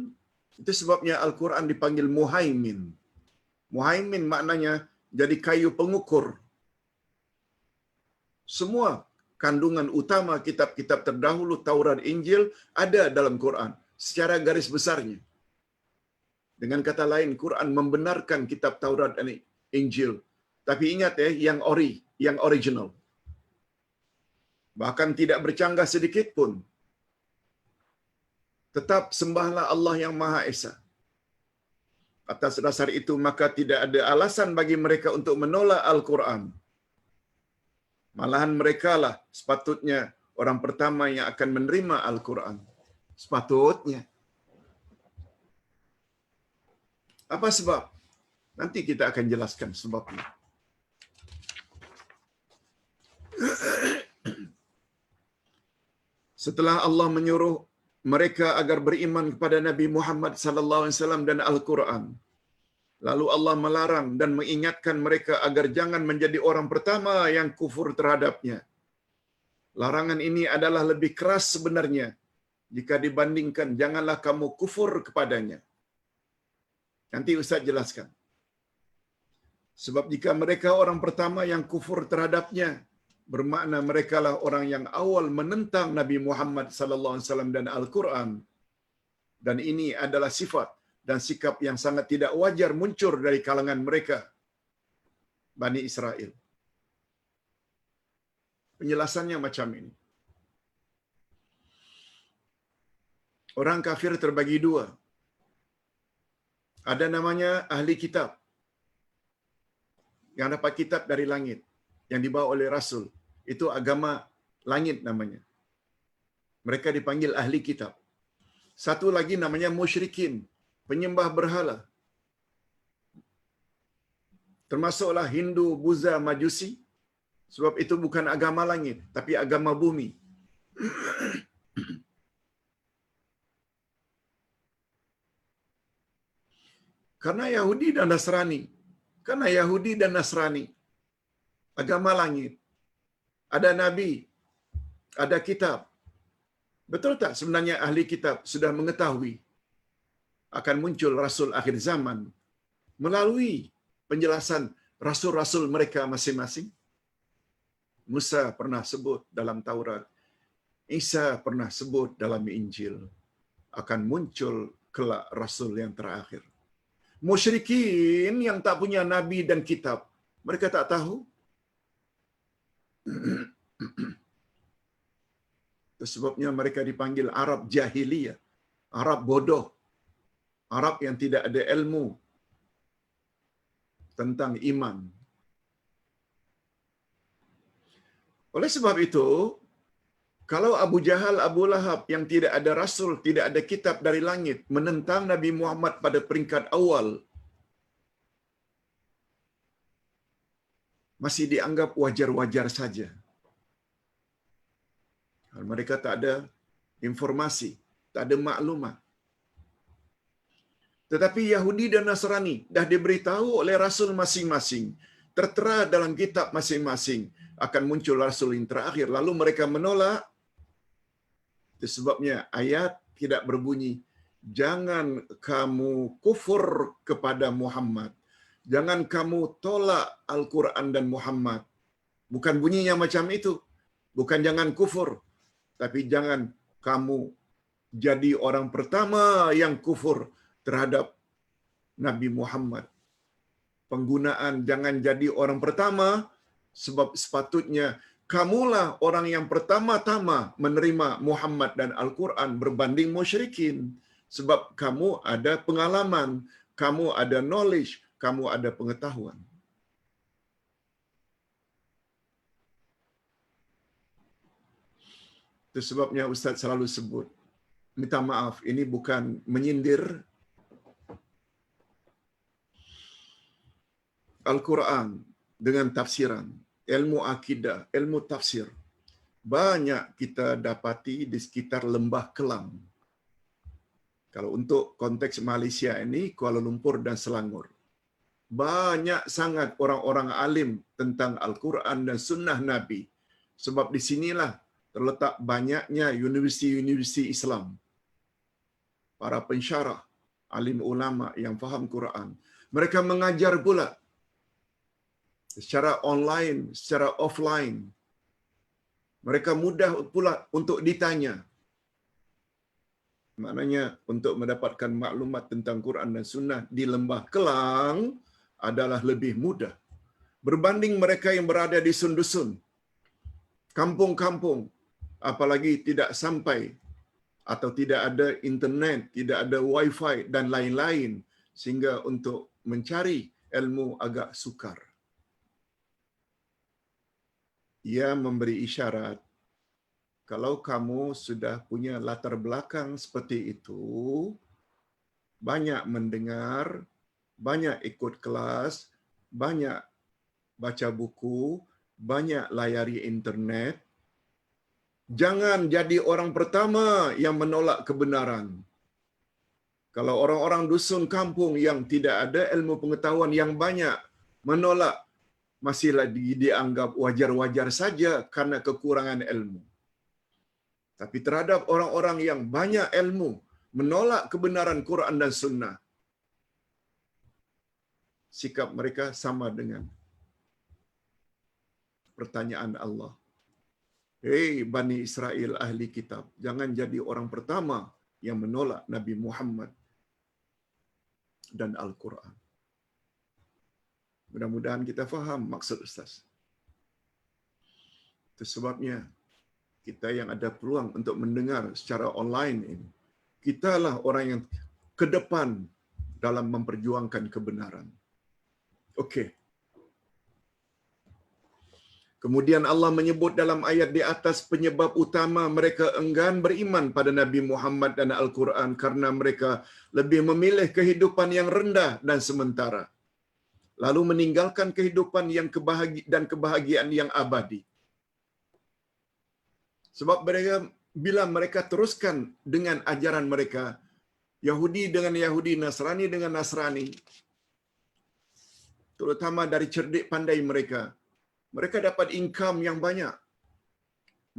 Speaker 1: itu sebabnya Al-Quran dipanggil Muhaimin. Muhaimin maknanya jadi kayu pengukur. Semua kandungan utama kitab-kitab terdahulu, Taurat, Injil, ada dalam Quran secara garis besarnya. Dengan kata lain, Quran membenarkan kitab Taurat dan Injil. Tapi ingat yang original. Bahkan tidak bercanggah sedikit pun. Tetap sembahlah Allah yang Maha Esa. Atas dasar itu, maka tidak ada alasan bagi mereka untuk menolak Al-Quran. Malahan merekalah sepatutnya orang pertama yang akan menerima Al-Quran. Sepatutnya. Apa sebab? Nanti kita akan jelaskan sebabnya. Setelah Allah menyuruh mereka agar beriman kepada Nabi Muhammad sallallahu alaihi wasallam dan Al-Quran, lalu Allah melarang dan mengingatkan mereka agar jangan menjadi orang pertama yang kufur terhadapnya. Larangan ini adalah lebih keras sebenarnya jika dibandingkan janganlah kamu kufur kepadanya. Nanti Ustaz jelaskan. Sebab jika mereka orang pertama yang kufur terhadapnya, bermakna merekalah orang yang awal menentang Nabi Muhammad sallallahu alaihi wasallam dan Al-Quran. Dan ini adalah sifat dan sikap yang sangat tidak wajar muncul dari kalangan mereka, Bani Israel. Penjelasannya macam ini. Orang kafir terbagi dua. Ada namanya ahli kitab, yang dapat kitab dari langit, yang dibawa oleh Rasul. Itu agama langit namanya. Mereka dipanggil ahli kitab. Satu lagi namanya musyrikin, penyembah berhala. Termasuklah Hindu, Buddha, Majusi. Sebab itu bukan agama langit, tapi agama bumi. Karena Yahudi dan Nasrani, agama langit, ada nabi, ada kitab. Betul tak sebenarnya ahli kitab sudah mengetahui akan muncul Rasul akhir zaman melalui penjelasan Rasul-Rasul mereka masing-masing? Musa pernah sebut dalam Taurat, Isa pernah sebut dalam Injil, akan muncul kelak Rasul yang terakhir. Musyrikin yang tak punya nabi dan kitab, mereka tak tahu. Itu sebabnya mereka dipanggil Arab jahiliyah, Arab bodoh, Arab yang tidak ada ilmu tentang iman. Oleh sebab itu, kalau Abu Jahal, Abu Lahab yang tidak ada rasul, tidak ada kitab dari langit, menentang Nabi Muhammad pada peringkat awal, masih dianggap wajar-wajar saja. Mereka tak ada informasi, tak ada maklumat. Tetapi Yahudi dan Nasrani dah diberitahu oleh rasul masing-masing, tertera dalam kitab masing-masing, akan muncul rasul yang terakhir. Lalu mereka menolak. Itu sebabnya ayat tidak berbunyi, jangan kamu kufur kepada Muhammad. Jangan kamu tolak Al-Quran dan Muhammad. Bukan bunyinya macam itu. Bukan jangan kufur. Tapi jangan kamu jadi orang pertama yang kufur terhadap Nabi Muhammad. Penggunaan jangan jadi orang pertama, sebab sepatutnya kamulah orang yang pertama-tama menerima Muhammad dan Al-Quran berbanding musyrikin. Sebab kamu ada pengalaman, kamu ada knowledge, kamu ada pengetahuan. Itu sebabnya Ustaz selalu sebut, minta maaf, ini bukan menyindir. Al-Quran dengan tafsiran, ilmu akidah, ilmu tafsir, banyak kita dapati di sekitar Lembah Kelang. Kalau untuk konteks Malaysia ini, Kuala Lumpur dan Selangor. Banyak sangat orang-orang alim tentang Al-Quran dan Sunnah Nabi. Sebab di sinilah terletak banyaknya universiti-universiti Islam. Para pensyarah, alim ulama yang faham Quran. Mereka mengajar pula secara online, secara offline. Mereka mudah pula untuk ditanya. Maknanya untuk mendapatkan maklumat tentang Quran dan Sunnah di Lembah Kelang adalah lebih mudah berbanding mereka yang berada di dusun-dusun, kampung-kampung, apalagi tidak sampai atau tidak ada internet, tidak ada wifi dan lain-lain, sehingga untuk mencari ilmu agak sukar. Ia memberi isyarat, kalau kamu sudah punya latar belakang seperti itu, banyak mendengar, banyak ikut kelas, banyak baca buku, banyak layari internet, jangan jadi orang pertama yang menolak kebenaran. Kalau orang-orang dusun kampung yang tidak ada ilmu pengetahuan yang banyak menolak, masih lagi dianggap wajar-wajar saja karena kekurangan ilmu. Tapi terhadap orang-orang yang banyak ilmu, menolak kebenaran Quran dan Sunnah, sikap mereka sama dengan pertanyaan Allah. Hei Bani Israel ahli kitab, jangan jadi orang pertama yang menolak Nabi Muhammad dan Al-Quran. Mudah-mudahan kita faham maksud Ustaz. Itu sebabnya kita yang ada peluang untuk mendengar secara online ini, kitalah orang yang ke depan dalam memperjuangkan kebenaran. Okey. Kemudian Allah menyebut dalam ayat di atas penyebab utama mereka enggan beriman pada Nabi Muhammad dan Al-Quran karena mereka lebih memilih kehidupan yang rendah dan sementara, lalu meninggalkan kehidupan yang kebahagiaan yang abadi. Sebab mereka, bila mereka teruskan dengan ajaran mereka, Yahudi dengan Yahudi, Nasrani dengan Nasrani, terutama dari cerdik pandai mereka, mereka dapat income yang banyak.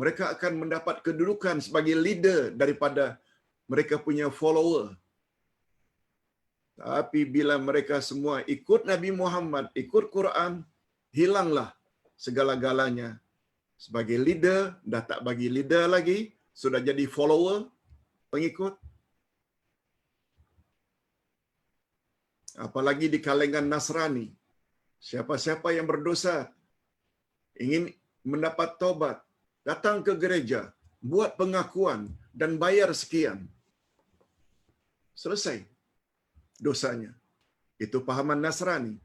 Speaker 1: Mereka akan mendapat kedudukan sebagai leader daripada mereka punya follower. Tapi bila mereka semua ikut Nabi Muhammad, ikut Quran, hilanglah segala-galanya. Sebagai leader, dah tak bagi leader lagi, sudah jadi follower, pengikut. Apalagi di kalangan Nasrani, siapa-siapa yang berdosa, ingin mendapat taubat, datang ke gereja, buat pengakuan dan bayar sekian. Selesai dosanya. Itu pahaman Nasrani.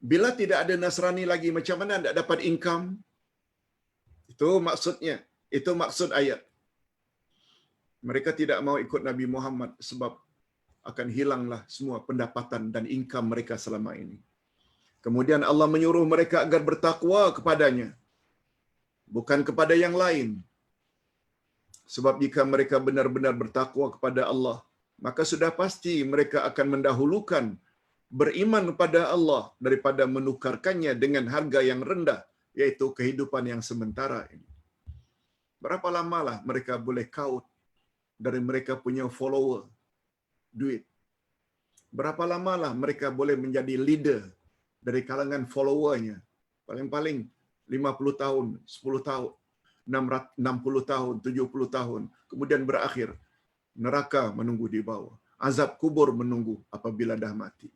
Speaker 1: Bila tidak ada Nasrani lagi, macam mana nak dapat income? Itu maksudnya. Itu maksud ayat. Mereka tidak mau ikut Nabi Muhammad sebab akan hilanglah semua pendapatan dan income mereka selama ini. Kemudian Allah menyuruh mereka agar bertakwa kepadanya, bukan kepada yang lain. Sebab jika mereka benar-benar bertakwa kepada Allah, maka sudah pasti mereka akan mendahulukan beriman kepada Allah daripada menukarkannya dengan harga yang rendah, yaitu kehidupan yang sementara ini. Berapa lamalah mereka boleh kaut dari mereka punya follower, duit? Berapa lamalah mereka boleh menjadi leader dari kalangan followernya? Paling-paling 50 tahun, 10 tahun, 60 tahun, 70 tahun. Kemudian berakhir, neraka menunggu di bawah. azab kubur menunggu apabila dah mati.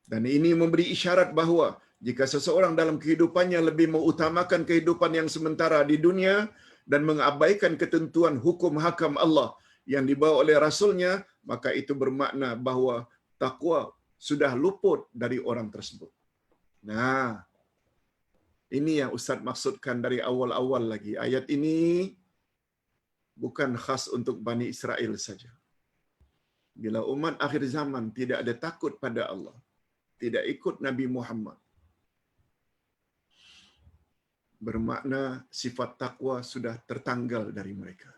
Speaker 1: Dan ini memberi isyarat bahawa jika seseorang dalam kehidupannya lebih mengutamakan kehidupan yang sementara di dunia dan mengabaikan ketentuan hukum hakam Allah yang dibawa oleh Rasulnya, maka itu bermakna bahawa takwa sudah luput dari orang tersebut. Nah, ini yang Ustaz maksudkan dari awal-awal lagi. Ayat ini bukan khas untuk Bani Israel saja. Bila umat akhir zaman tidak ada takut pada Allah, tidak ikut Nabi Muhammad, bermakna sifat takwa sudah tertanggal dari mereka.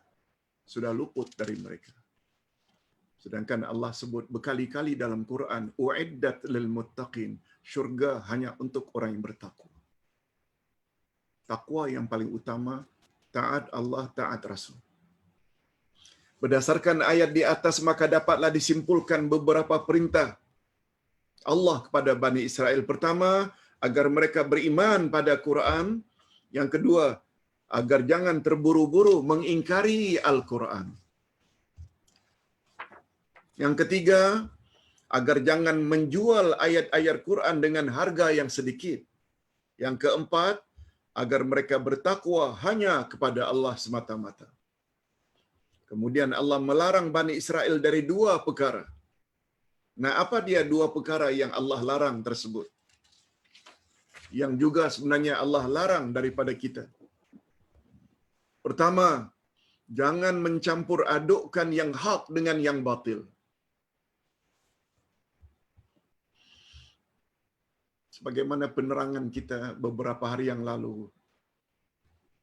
Speaker 1: Sudah luput dari mereka. Sedangkan Allah sebut berkali-kali dalam Quran, uiddat lil muttaqin, syurga hanya untuk orang yang bertakwa. Takwa yang paling utama, taat Allah, taat Rasul. Berdasarkan ayat di atas, maka dapatlah disimpulkan beberapa perintah Allah kepada Bani Israel. Pertama, agar mereka beriman pada Quran. Yang kedua, agar jangan terburu-buru mengingkari Al-Quran. Yang ketiga, agar jangan menjual ayat-ayat Quran dengan harga yang sedikit. Yang keempat, agar mereka bertakwa hanya kepada Allah semata-mata. Kemudian Allah melarang Bani Israel dari dua perkara. Nah, apa dia dua perkara yang Allah larang tersebut? Yang juga sebenarnya Allah larang daripada kita. Pertama, jangan mencampur adukkan yang hak dengan yang batil. Sebagaimana penerangan kita beberapa hari yang lalu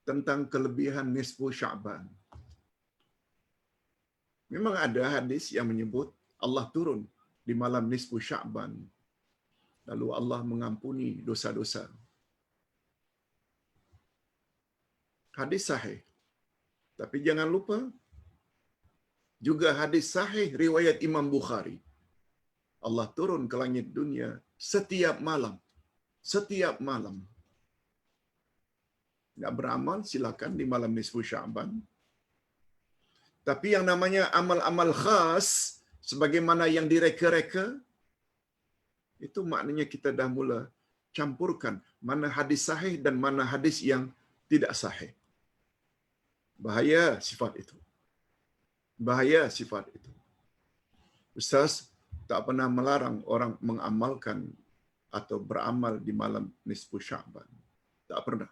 Speaker 1: tentang kelebihan nisfu Sya'ban. Memang ada hadis yang menyebut Allah turun di malam nisfu Sya'ban. Lalu Allah mengampuni dosa-dosa. Hadis sahih. Tapi jangan lupa, juga hadis sahih riwayat Imam Bukhari. Allah turun ke langit dunia setiap malam. Setiap malam. Nak beramal, silakan di malam nisfu Sya'ban. Tapi yang namanya amal-amal khas, sebagaimana yang direka-reka, itu maknanya kita dah mula campurkan mana hadis sahih dan mana hadis yang tidak sahih. Bahaya sifat itu. Bahaya sifat itu. Ustaz tak pernah melarang orang mengamalkan atau beramal di malam nisfu Sya'ban. Tak pernah.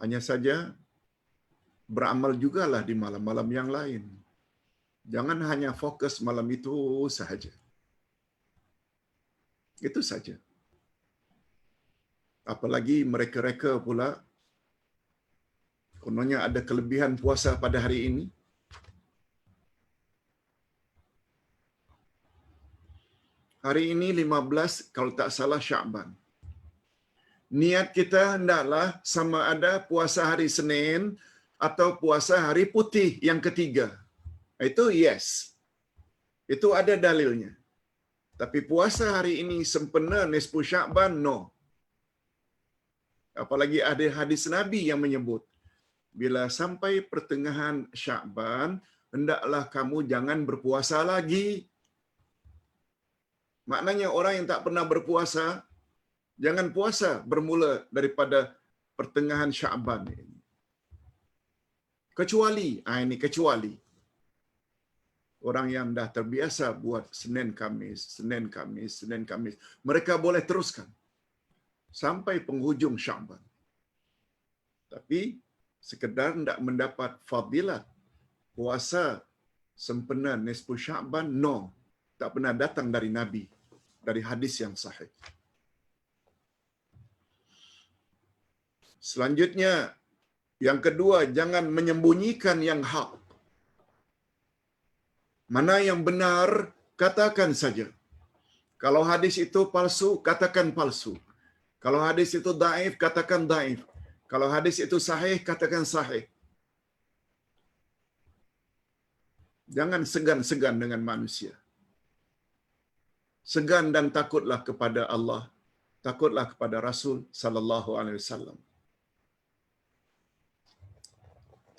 Speaker 1: Hanya saja beramal jugalah di malam-malam yang lain. Jangan hanya fokus malam itu sahaja. Itu saja. Apalagi mereka-reka pula, kononnya ada kelebihan puasa pada hari ini. Hari ini 15, kalau tak salah, Sya'ban. Niat kita hendaklah sama ada puasa hari Senin atau puasa hari putih yang ketiga. Itu yes. Itu ada dalilnya. Tapi puasa hari ini sempena nisfu Sya'ban, no. Apalagi ada hadis Nabi yang menyebut, bila sampai pertengahan Sya'ban, hendaklah kamu jangan berpuasa lagi. Maknanya orang yang tak pernah berpuasa, jangan puasa bermula daripada pertengahan Sya'ban ini. Kecuali, ini kecuali orang yang dah terbiasa buat Senin Kamis, Senin Kamis, Senin Kamis, mereka boleh teruskan sampai penghujung Sya'ban. Tapi sekedar hendak mendapat fadilat puasa sempena nisfu Sya'ban, no, tak pernah datang dari Nabi, dari hadis yang sahih. Selanjutnya, yang kedua, jangan menyembunyikan yang hak. Mana yang benar, katakan saja. Kalau hadis itu palsu, katakan palsu. Kalau hadis itu daif, katakan daif. Kalau hadis itu sahih, katakan sahih. Jangan segan-segan dengan manusia. Segan dan takutlah kepada Allah, takutlah kepada Rasul sallallahu alaihi wasallam.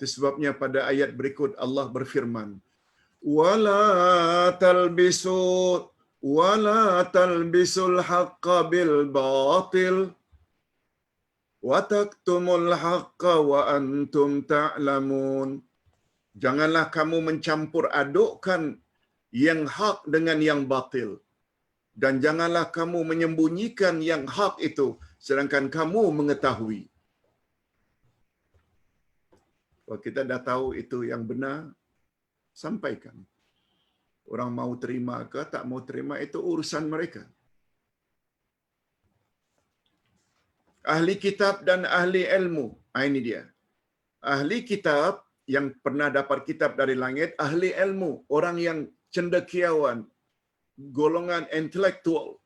Speaker 1: Itu sebabnya pada ayat berikut Allah berfirman, "Wala talbisu wala talbisul haqqa bil batil wa taktumul haqqa wa antum ta'lamun." Janganlah kamu mencampur adukkan yang hak dengan yang batil. Dan janganlah kamu menyembunyikan yang hak itu sedangkan kamu mengetahui. Kalau kita dah tahu itu yang benar, sampaikan. Orang mau terima ke tak mau terima itu urusan mereka. Ahli kitab dan ahli ilmu. Ini dia. Ahli kitab yang pernah dapat kitab dari langit, ahli ilmu, orang yang cendekiawan, golongan intelektual,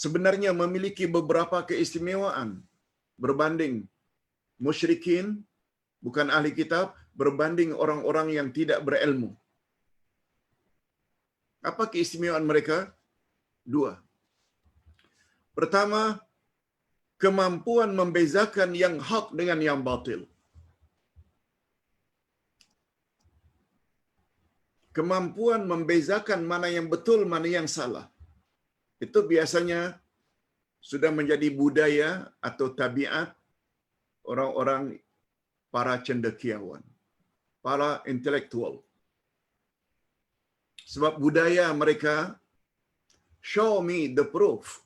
Speaker 1: sebenarnya memiliki beberapa keistimewaan berbanding musyrikin, bukan ahli kitab, berbanding orang-orang yang tidak berilmu. Apa keistimewaan mereka? Dua. Pertama, kemampuan membezakan yang hak dengan yang batil. Kemampuan membezakan mana yang betul, mana yang salah. Itu biasanya sudah menjadi budaya atau tabiat orang-orang para cendekiawan, para intelektual. Sebab budaya mereka, show me the proof.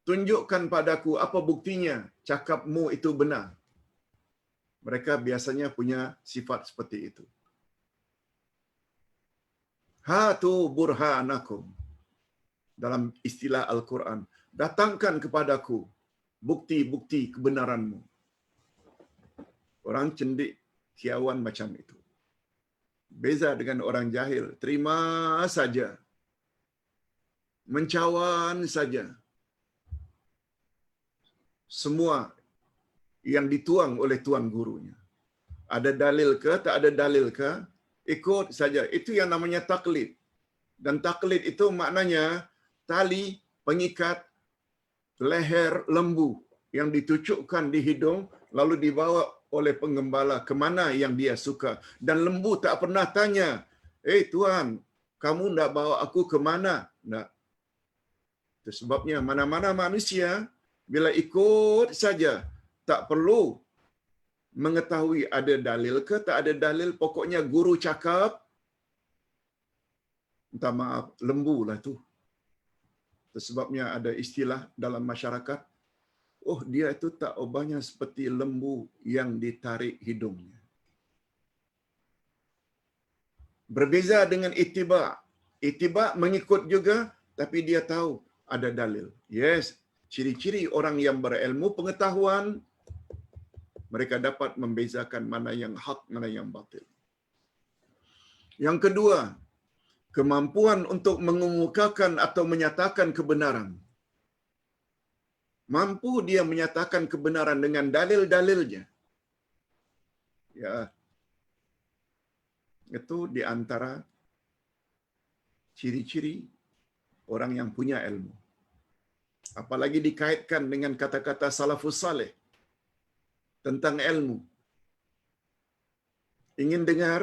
Speaker 1: Tunjukkan padaku apa buktinya cakapmu itu benar. Mereka biasanya punya sifat seperti itu. Hatu burhanakum. Dalam istilah Al-Quran, datangkan kepadaku bukti-bukti kebenaranmu. Orang cendekiawan macam itu. Beza dengan orang jahil, terima saja. Mencawan saja. Semua yang dituang oleh tuan gurunya. Ada dalil ke, tak ada dalil ke, ikut saja. Itu yang namanya taklid. Dan taklid itu maknanya tali pengikat leher lembu yang ditucukkan di hidung lalu dibawa oleh penggembala ke mana yang dia suka. Dan lembu tak pernah tanya, tuan, kamu nak bawa aku ke mana? Nak. Itu sebabnya mana-mana manusia bila ikut saja, tak perlu mengetahui ada dalil ke tak ada dalil, pokoknya guru cakap, minta maaf, lembu lah tu. Itu sebabnya ada istilah dalam masyarakat, oh dia itu tak ubahnya seperti lembu yang ditarik hidungnya. Berbeza dengan ittiba. Ittiba mengikut juga, tapi dia tahu ada dalil. Yes, ciri-ciri orang yang berilmu pengetahuan, mereka dapat membezakan mana yang hak, mana yang batil. Yang kedua, kemampuan untuk mengemukakan atau menyatakan kebenaran. Mampu dia menyatakan kebenaran dengan dalil-dalilnya. Ya, itu di antara ciri-ciri orang yang punya ilmu. Apalagi dikaitkan dengan kata-kata salafus saleh tentang ilmu. Ingin dengar?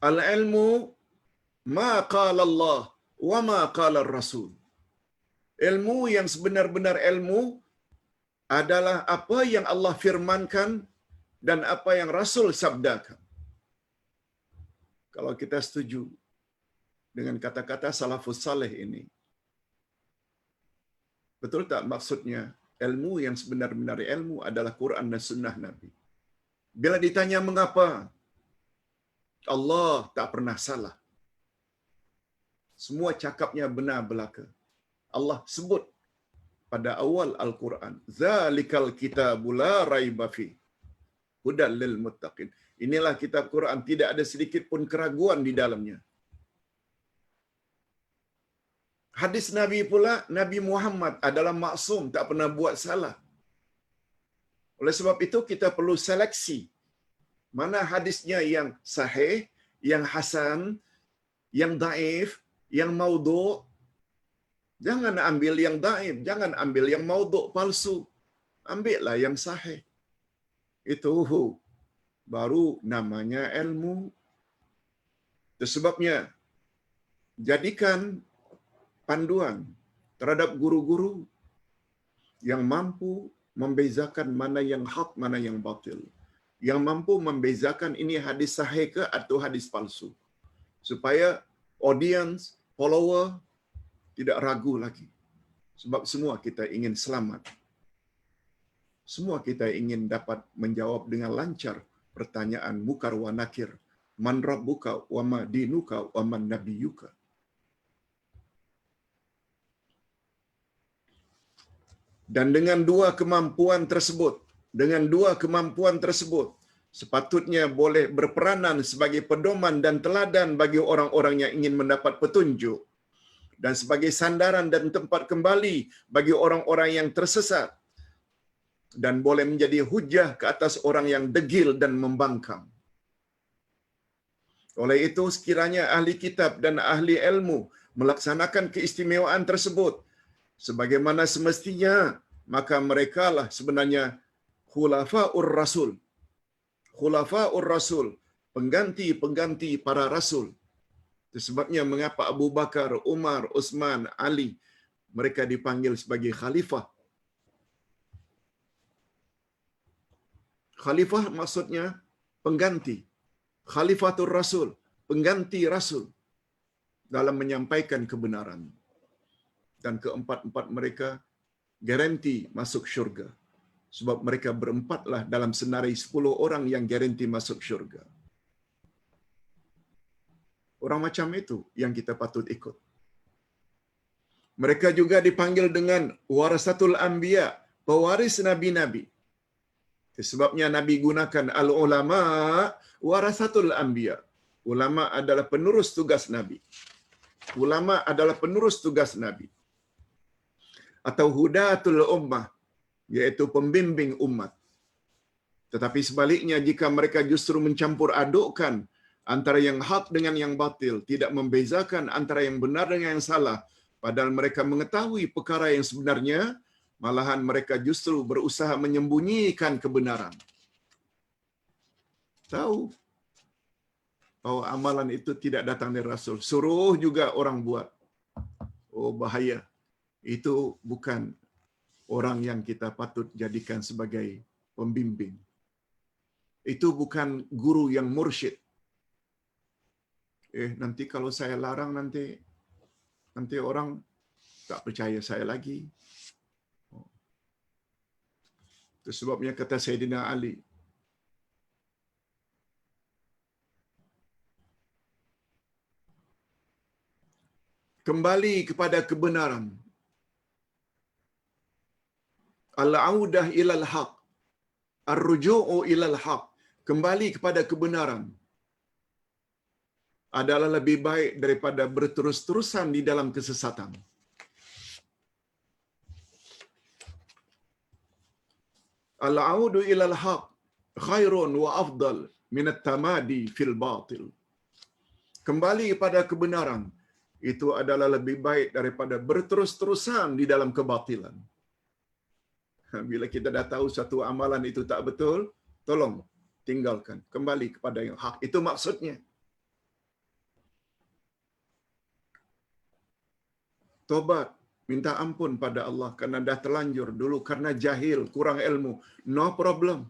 Speaker 1: Al-ilmu ma qala Allah wa ma qala Rasul. Ilmu yang sebenar-benar ilmu adalah apa yang Allah firmankan dan apa yang Rasul sabdakan. Kalau kita setuju dengan kata-kata salafus saleh ini, betul tak maksudnya ilmu yang sebenar-benar ilmu adalah Quran dan sunnah Nabi? Bila ditanya mengapa, Allah tak pernah salah. Semua cakapnya benar belaka. Allah sebut pada awal Al-Quran, Zalikal kitabu la raiba fi hudal lil muttaqin. Inilah kitab Quran, tidak ada sedikit pun keraguan di dalamnya. Hadis Nabi pula, Nabi Muhammad adalah maksum, tak pernah buat salah. Oleh sebab itu kita perlu seleksi mana hadisnya yang sahih, yang hasan, yang daif, yang maudhu'. Jangan ambil yang daif, jangan ambil yang maudhu' palsu. Ambillah yang sahih. Itu baru namanya ilmu. Itu sebabnya jadikan panduan terhadap guru-guru yang mampu membezakan mana yang hak, mana yang batil. Yang mampu membezakan ini hadis sahih ke atau hadis palsu. Supaya audience, follower tidak ragu lagi. Sebab semua kita ingin selamat. Semua kita ingin dapat menjawab dengan lancar pertanyaan mukar wa nakir. Man rabbuka wa ma dinuka wa man nabiyuka. Dan dengan dua kemampuan tersebut, sepatutnya boleh berperanan sebagai pedoman dan teladan bagi orang-orang yang ingin mendapat petunjuk, dan sebagai sandaran dan tempat kembali bagi orang-orang yang tersesat, dan boleh menjadi hujah ke atas orang yang degil dan membangkang. Oleh itu, sekiranya ahli kitab dan ahli ilmu melaksanakan keistimewaan tersebut sebagaimana semestinya, maka merekalah sebenarnya khulafaur rasul. Khulafaur rasul, pengganti-pengganti para rasul. Itu sebabnya mengapa Abu Bakar, Umar, Utsman, Ali mereka dipanggil sebagai khalifah. Khalifah maksudnya pengganti. Khalifatul Rasul, pengganti Rasul dalam menyampaikan kebenaran. Dan keempat-empat mereka garanti masuk syurga. Sebab mereka berempatlah dalam senarai 10 orang yang garanti masuk syurga. Orang macam itu yang kita patut ikut. Mereka juga dipanggil dengan warasatul anbiya, pewaris nabi-nabi. Sebabnya Nabi gunakan al-ulama warasatul anbiya. Ulama adalah penerus tugas Nabi. Ulama adalah penerus tugas Nabi. Atau hudatul ummah, yaitu pembimbing umat. Tetapi sebaliknya, jika mereka justru mencampur adukkan antara yang hak dengan yang batil, tidak membezakan antara yang benar dengan yang salah, padahal mereka mengetahui perkara yang sebenarnya, malahan mereka justru berusaha menyembunyikan kebenaran. Tahu bahwa amalan itu tidak datang dari Rasul. Suruh juga orang buat. Oh, bahaya. Itu bukan orang yang kita patut jadikan sebagai pembimbing. Itu bukan guru yang mursyid. Nanti kalau saya larang, nanti orang tak percaya saya lagi. Itu sebabnya kata Sayyidina Ali, kembali kepada kebenaran. Al-audah ilal haq, ar-ruju'u ilal haq, kembali kepada kebenaran adalah lebih baik daripada berterus-terusan di dalam kesesatan. Al-audu ilal haq khairun wa afdal min at-tamadi fil batil. Kembali kepada kebenaran itu adalah lebih baik daripada berterus-terusan di dalam kebatilan. Bila kita dah tahu satu amalan itu tak betul, tolong tinggalkan, kembali kepada yang hak. Itu maksudnya. Tobat, minta ampun pada Allah karena dah terlanjur dulu karena jahil, kurang ilmu. No problem.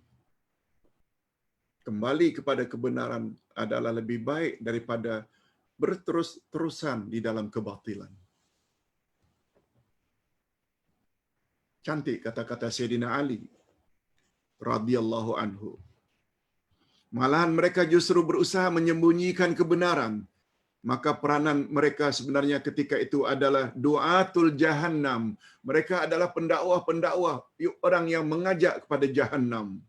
Speaker 1: Kembali kepada kebenaran adalah lebih baik daripada berterus-terusan di dalam kebatilan. Cantik kata-kata Sayyidina Ali radhiyallahu anhu. Malahan mereka justru berusaha menyembunyikan kebenaran. Maka peranan mereka sebenarnya ketika itu adalah du'atul jahannam. Mereka adalah pendakwah-pendakwah, orang yang mengajak kepada jahannam.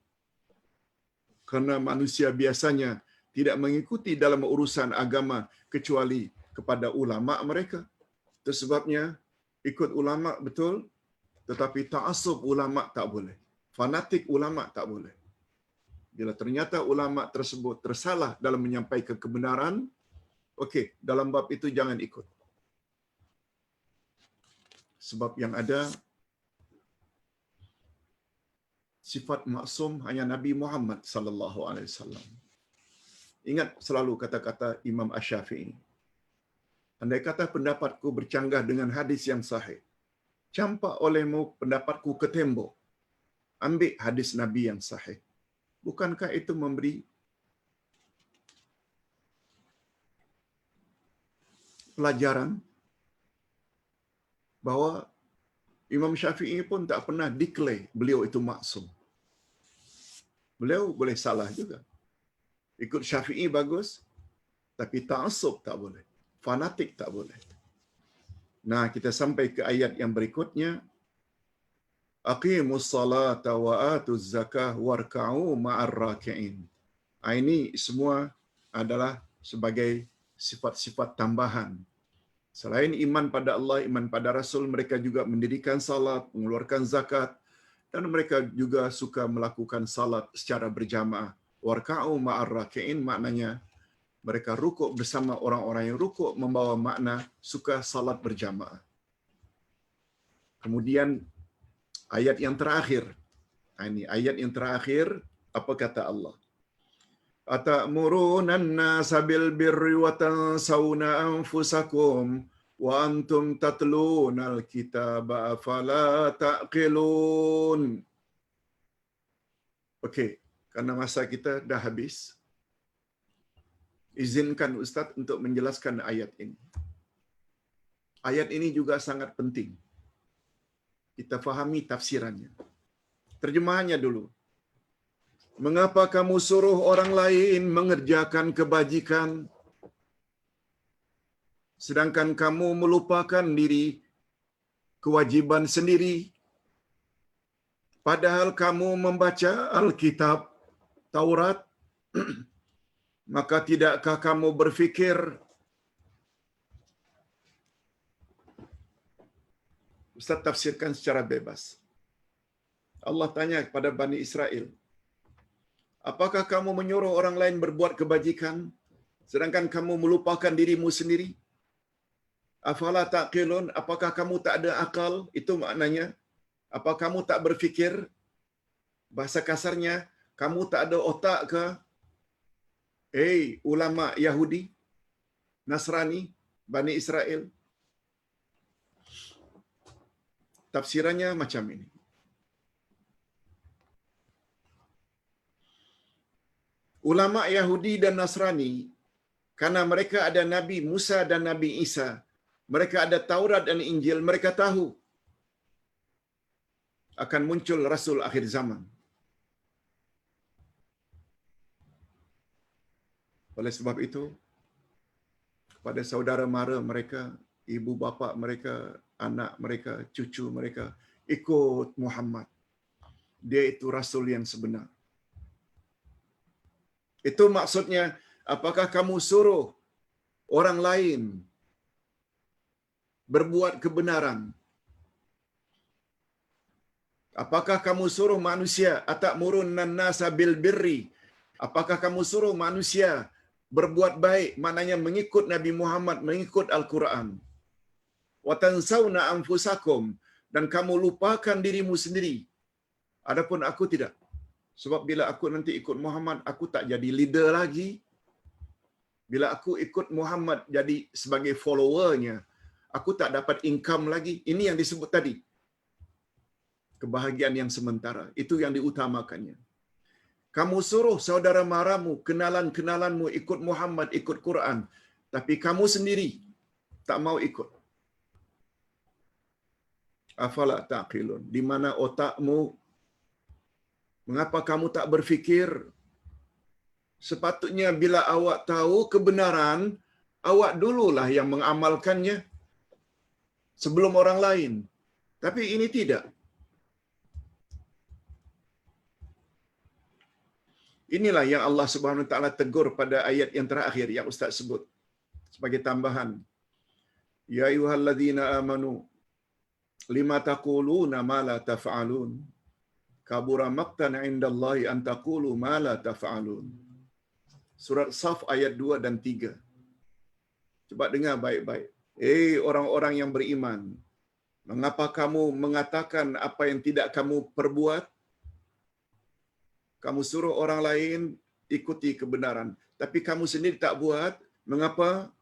Speaker 1: Karena manusia biasanya tidak mengikuti dalam urusan agama kecuali kepada ulama mereka. Itu sebabnya ikut ulama betul, tetapi ta'assub ulama tak boleh. Fanatik ulama tak boleh. Bila ternyata ulama tersebut tersalah dalam menyampaikan kebenaran, okey, dalam bab itu jangan ikut. Sebab yang ada sifat maksum hanya Nabi Muhammad sallallahu alaihi wasallam. Ingat selalu kata-kata Imam Asy-Syafi'i. Andai kata pendapatku bercanggah dengan hadis yang sahih, campak olehmu pendapatku ke tembok. Ambil hadis Nabi yang sahih. Bukankah itu memberi pelajaran bahawa Imam Syafi'i pun tak pernah declare beliau itu maksum. Beliau boleh salah juga. Ikut Syafi'i bagus, tapi ta'assub tak boleh. Fanatik tak boleh. Nah, kita sampai ke ayat yang berikutnya. Aqimus salata wa atuz zakah warka'u ma'ar raki'in. Ini semua adalah sebagai sifat-sifat tambahan. Selain iman pada Allah, iman pada Rasul, mereka juga mendirikan salat, mengeluarkan zakat, dan mereka juga suka melakukan salat secara berjamaah. Warka'u ma'ar raki'in maknanya mereka rukuk bersama orang-orang yang rukuk, membawa makna suka salat berjamaah. Kemudian ayat yang terakhir. Ini ayat yang terakhir, apa kata Allah? Atamuruna an-nasa bil birri wa tansawna anfusakum wa antum tatlunal kitaba afala taqilun. Okey, karena masa kita dah habis, izinkan Ustaz untuk menjelaskan ayat ini. Ayat ini juga sangat penting. Kita fahami tafsirannya. Terjemahannya dulu. Mengapa kamu suruh orang lain mengerjakan kebajikan, sedangkan kamu melupakan diri kewajiban sendiri? Padahal kamu membaca Alkitab, Taurat, maka tidakkah kamu berfikir? Ustaz tafsirkan secara bebas. Allah tanya kepada Bani Israel, apakah kamu menyuruh orang lain berbuat kebajikan, sedangkan kamu melupakan dirimu sendiri? Afala taqilun, apakah kamu tak ada akal? Itu maknanya. Apa kamu tak berfikir? Bahasa kasarnya, kamu tak ada otak ke? Ulama Yahudi, Nasrani, Bani Israel. Tafsirannya macam ini. Ulama Yahudi dan Nasrani, karena mereka ada Nabi Musa dan Nabi Isa, mereka ada Taurat dan Injil, mereka tahu akan muncul Rasul akhir zaman. Oleh sebab itu, pada saudara mara mereka, ibu bapa mereka, anak mereka, cucu mereka, ikut Muhammad. Dia itu Rasul yang sebenar. Itu maksudnya, apakah kamu suruh orang lain berbuat kebenaran? Apakah kamu suruh manusia atamurunnan nasa bil birri? Apakah kamu suruh manusia berbuat baik, maknanya mengikut Nabi Muhammad, mengikut Al-Quran? Wa tansawna anfusakum, dan kamu lupakan dirimu sendiri. Adapun aku tidak. Sebab bila aku nanti ikut Muhammad, aku tak jadi leader lagi. Bila aku ikut Muhammad jadi sebagai followernya, aku tak dapat income lagi. Ini yang disebut tadi. Kebahagiaan yang sementara. Itu yang diutamakannya. Kamu suruh saudara maramu, kenalan-kenalanmu ikut Muhammad, ikut Quran. Tapi kamu sendiri tak mau ikut. Afala taqilun. Di mana otakmu? Mengapa kamu tak berfikir? Sepatutnya bila awak tahu kebenaran, awak dululah yang mengamalkannya sebelum orang lain. Tapi ini tidak. Inilah yang Allah Subhanahu Wa Taala tegur pada ayat yang terakhir yang Ustaz sebut sebagai tambahan. Ya ayyuhalladzina amanu lima taquluna ma la taf'alun. Kabura maqtan 'indallahi an taqulu ma la taf'alun. Surat Saf ayat 2 dan 3. Coba dengar baik-baik. Orang-orang yang beriman, mengapa kamu mengatakan apa yang tidak kamu perbuat? kamu suruh orang lain ikuti kebenaran, tapi kamu sendiri tak buat, mengapa?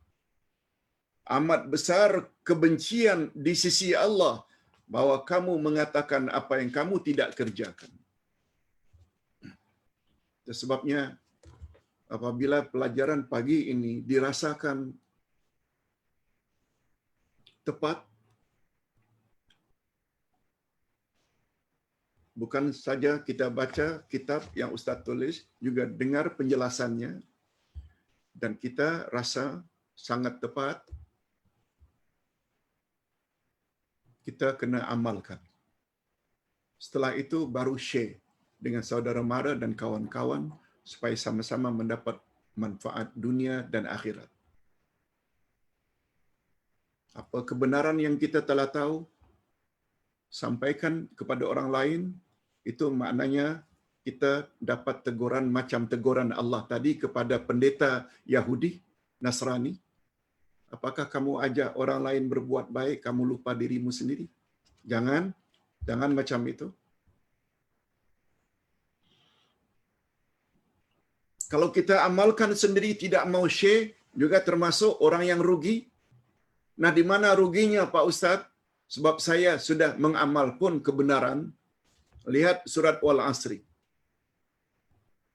Speaker 1: Amat besar kebencian di sisi Allah bahwa kamu mengatakan apa yang kamu tidak kerjakan. Itu sebabnya apabila pelajaran pagi ini dirasakan tepat, bukan saja kita baca kitab yang Ustaz tulis, juga dengar penjelasannya, dan kita rasa sangat tepat, kita kena amalkan. Setelah itu baru share dengan saudara mara dan kawan-kawan supaya sama-sama mendapat manfaat dunia dan akhirat. Apa kebenaran yang kita telah tahu, sampaikan kepada orang lain, itu maknanya kita dapat teguran macam teguran Allah tadi kepada pendeta Yahudi, Nasrani. Apakah kamu ajak orang lain berbuat baik, kamu lupa dirimu sendiri? Jangan macam itu. Kalau kita amalkan sendiri tidak mau share, juga termasuk orang yang rugi. Nah, di mana ruginya Pak Ustaz? Sebab saya sudah mengamal pun kebenaran. Lihat surat Wal-Asri.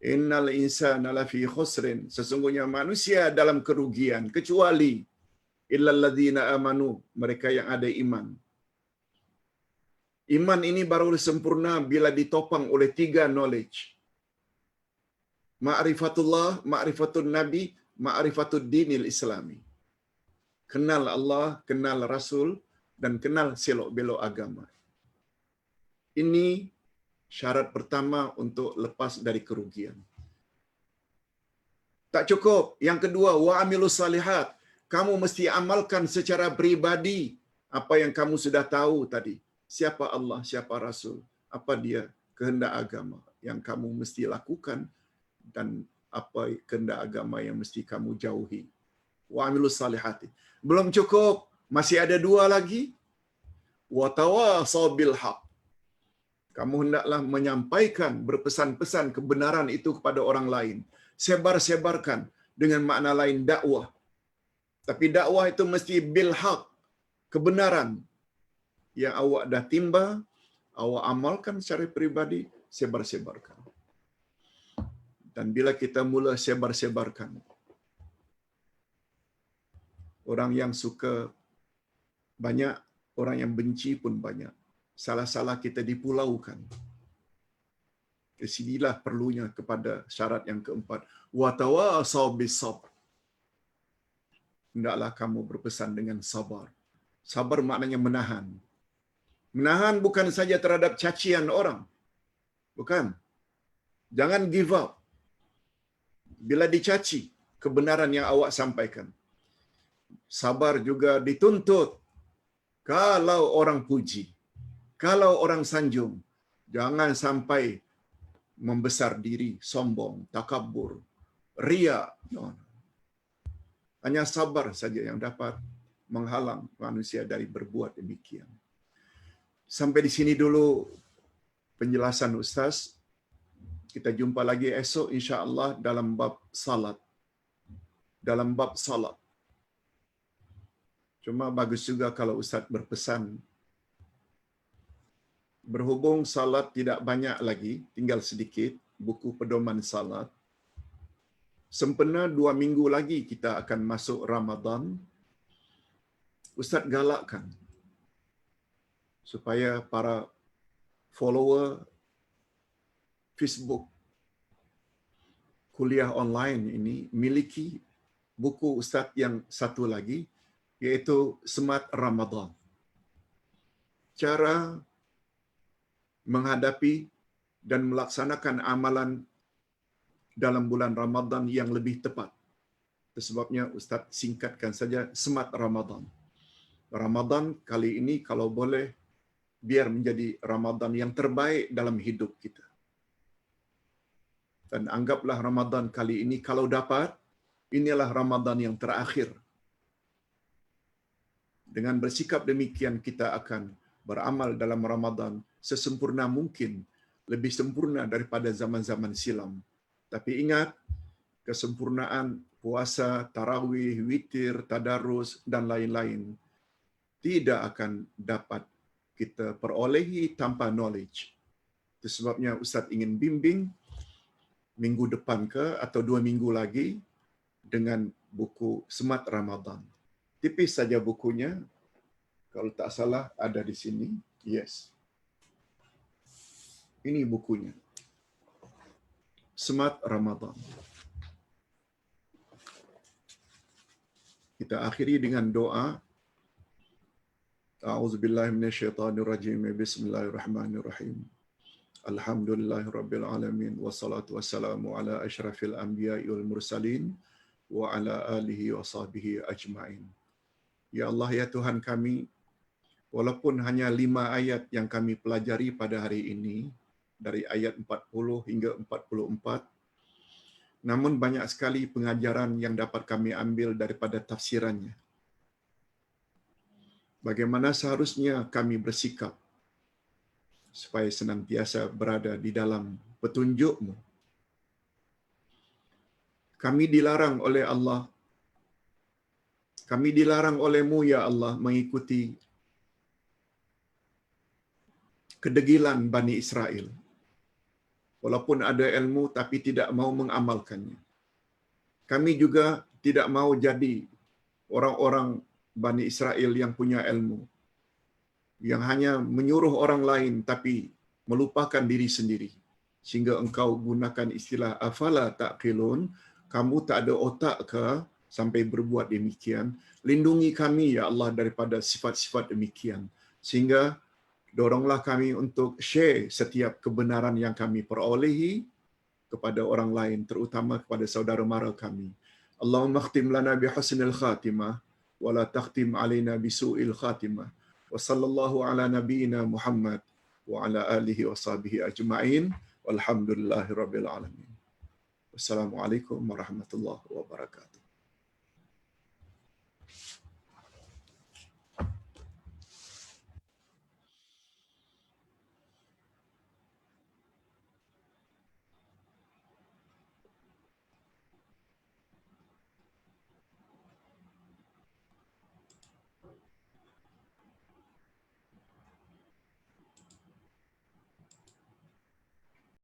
Speaker 1: Innal insana lafi khusrin. Sesungguhnya manusia dalam kerugian, kecuali illal ladzina amanu, mereka yang ada iman. Iman ini baru sempurna bila ditopang oleh 3 knowledge. Ma'rifatullah, ma'rifatun Nabi, ma'rifatud dinil Islami. Kenal Allah, kenal Rasul, dan kenal selok-belok agama. Ini syarat pertama untuk lepas dari kerugian. Tak cukup. Yang kedua, wa'amilus salihat. Kamu mesti amalkan secara pribadi apa yang kamu sudah tahu tadi. Siapa Allah, siapa Rasul, apa dia kehendak agama yang kamu mesti lakukan, dan apa kehendak agama yang mesti kamu jauhi. Wa'amilus salihati. Belum cukup, masih ada 2 lagi. Wa tawasaw bil haq. Kamu hendaklah menyampaikan, berpesan-pesan kebenaran itu kepada orang lain. Sebar-sebarkan dengan makna lain dakwah. Tapi dakwah itu mesti bil haq, kebenaran yang awak dah timba, awak amalkan secara pribadi, sebar-sebarkan. Dan bila kita mula sebar-sebarkan, orang yang suka banyak, orang yang benci pun banyak. Salah-salah kita dipulaukan. Kesinilah perlunya kepada syarat yang keempat. Wa tawasaw bis sabr. Hendaklah kamu berpesan dengan sabar. Sabar maknanya menahan. Menahan bukan saja terhadap cacian orang. Bukan. Jangan give up. Bila dicaci kebenaran yang awak sampaikan. Sabar juga dituntut. Kalau orang puji, kalau orang sanjung, jangan sampai membesar diri, sombong, takabur, ria. No. Hanya sabar saja yang dapat menghalang manusia dari berbuat demikian. Sampai di sini dulu penjelasan Ustaz. Kita jumpa lagi esok insya-Allah dalam bab salat. Dalam bab salat. Cuma bagus juga kalau Ustaz berpesan, berhubung salat tidak banyak lagi, tinggal sedikit, buku pedoman salat. Sempena 2 minggu lagi kita akan masuk Ramadan. Ustaz galakkan supaya para follower Facebook kuliah online ini miliki buku Ustaz yang satu lagi, yaitu Smart Ramadan. Cara menghadapi dan melaksanakan amalan dalam bulan Ramadan yang lebih tepat. Sebabnya Ustaz singkatkan saja Smart Ramadan. Ramadan kali ini kalau boleh biar menjadi Ramadan yang terbaik dalam hidup kita. Dan anggaplah Ramadan kali ini kalau dapat, inilah Ramadan yang terakhir. Dengan bersikap demikian kita akan beramal dalam Ramadan sesempurna mungkin lebih sempurna daripada zaman-zaman silam. Tapi ingat, kesempurnaan puasa, tarawih, witir, tadarus dan lain-lain tidak akan dapat kita perolehi tanpa knowledge. Itu sebabnya Ustaz ingin bimbing minggu depan atau 2 minggu lagi dengan buku Semat Ramadan. Tipis saja bukunya, kalau tak salah ada di sini. Yes. Ini bukunya. Semat Ramadan. Kita akhiri dengan doa. A'udzubillahi minasyaitonirrajim. Bismillahirrahmanirrahim. Alhamdulillahirabbil alamin wassalatu wassalamu ala asyrafil anbiya'i wal mursalin wa ala alihi wa sahbihi ajmain. Ya Allah, ya Tuhan kami, walaupun hanya 5 ayat yang kami pelajari pada hari ini, dari ayat 40 hingga 44, namun banyak sekali pengajaran yang dapat kami ambil daripada tafsirannya. Bagaimana seharusnya kami bersikap supaya senantiasa berada di dalam petunjuk-Mu. Kami dilarang oleh Allah, kami dilarang oleh-Mu, ya Allah, mengikuti kedegilan Bani Israel. Walaupun ada ilmu tapi tidak mau mengamalkannya. Kami juga tidak mau jadi orang-orang Bani Israel yang punya ilmu, yang hanya menyuruh orang lain tapi melupakan diri sendiri. Sehingga engkau gunakan istilah afala taqilun, kamu tak ada otak ke sampai berbuat demikian? Lindungi kami, ya Allah, daripada sifat-sifat demikian. Sehingga doronglah kami untuk share setiap kebenaran yang kami perolehi kepada orang lain, terutama kepada saudara mara kami. Allahumma khtim lana bihusnil khatimah, wa la takhtim alaina bisu'il khatimah. Wa sallallahu ala nabiyyina Muhammad wa ala alihi wa sahbihi ajma'in. Walhamdulillahi rabbil alamin. Wassalamualaikum warahmatullahi wabarakatuh.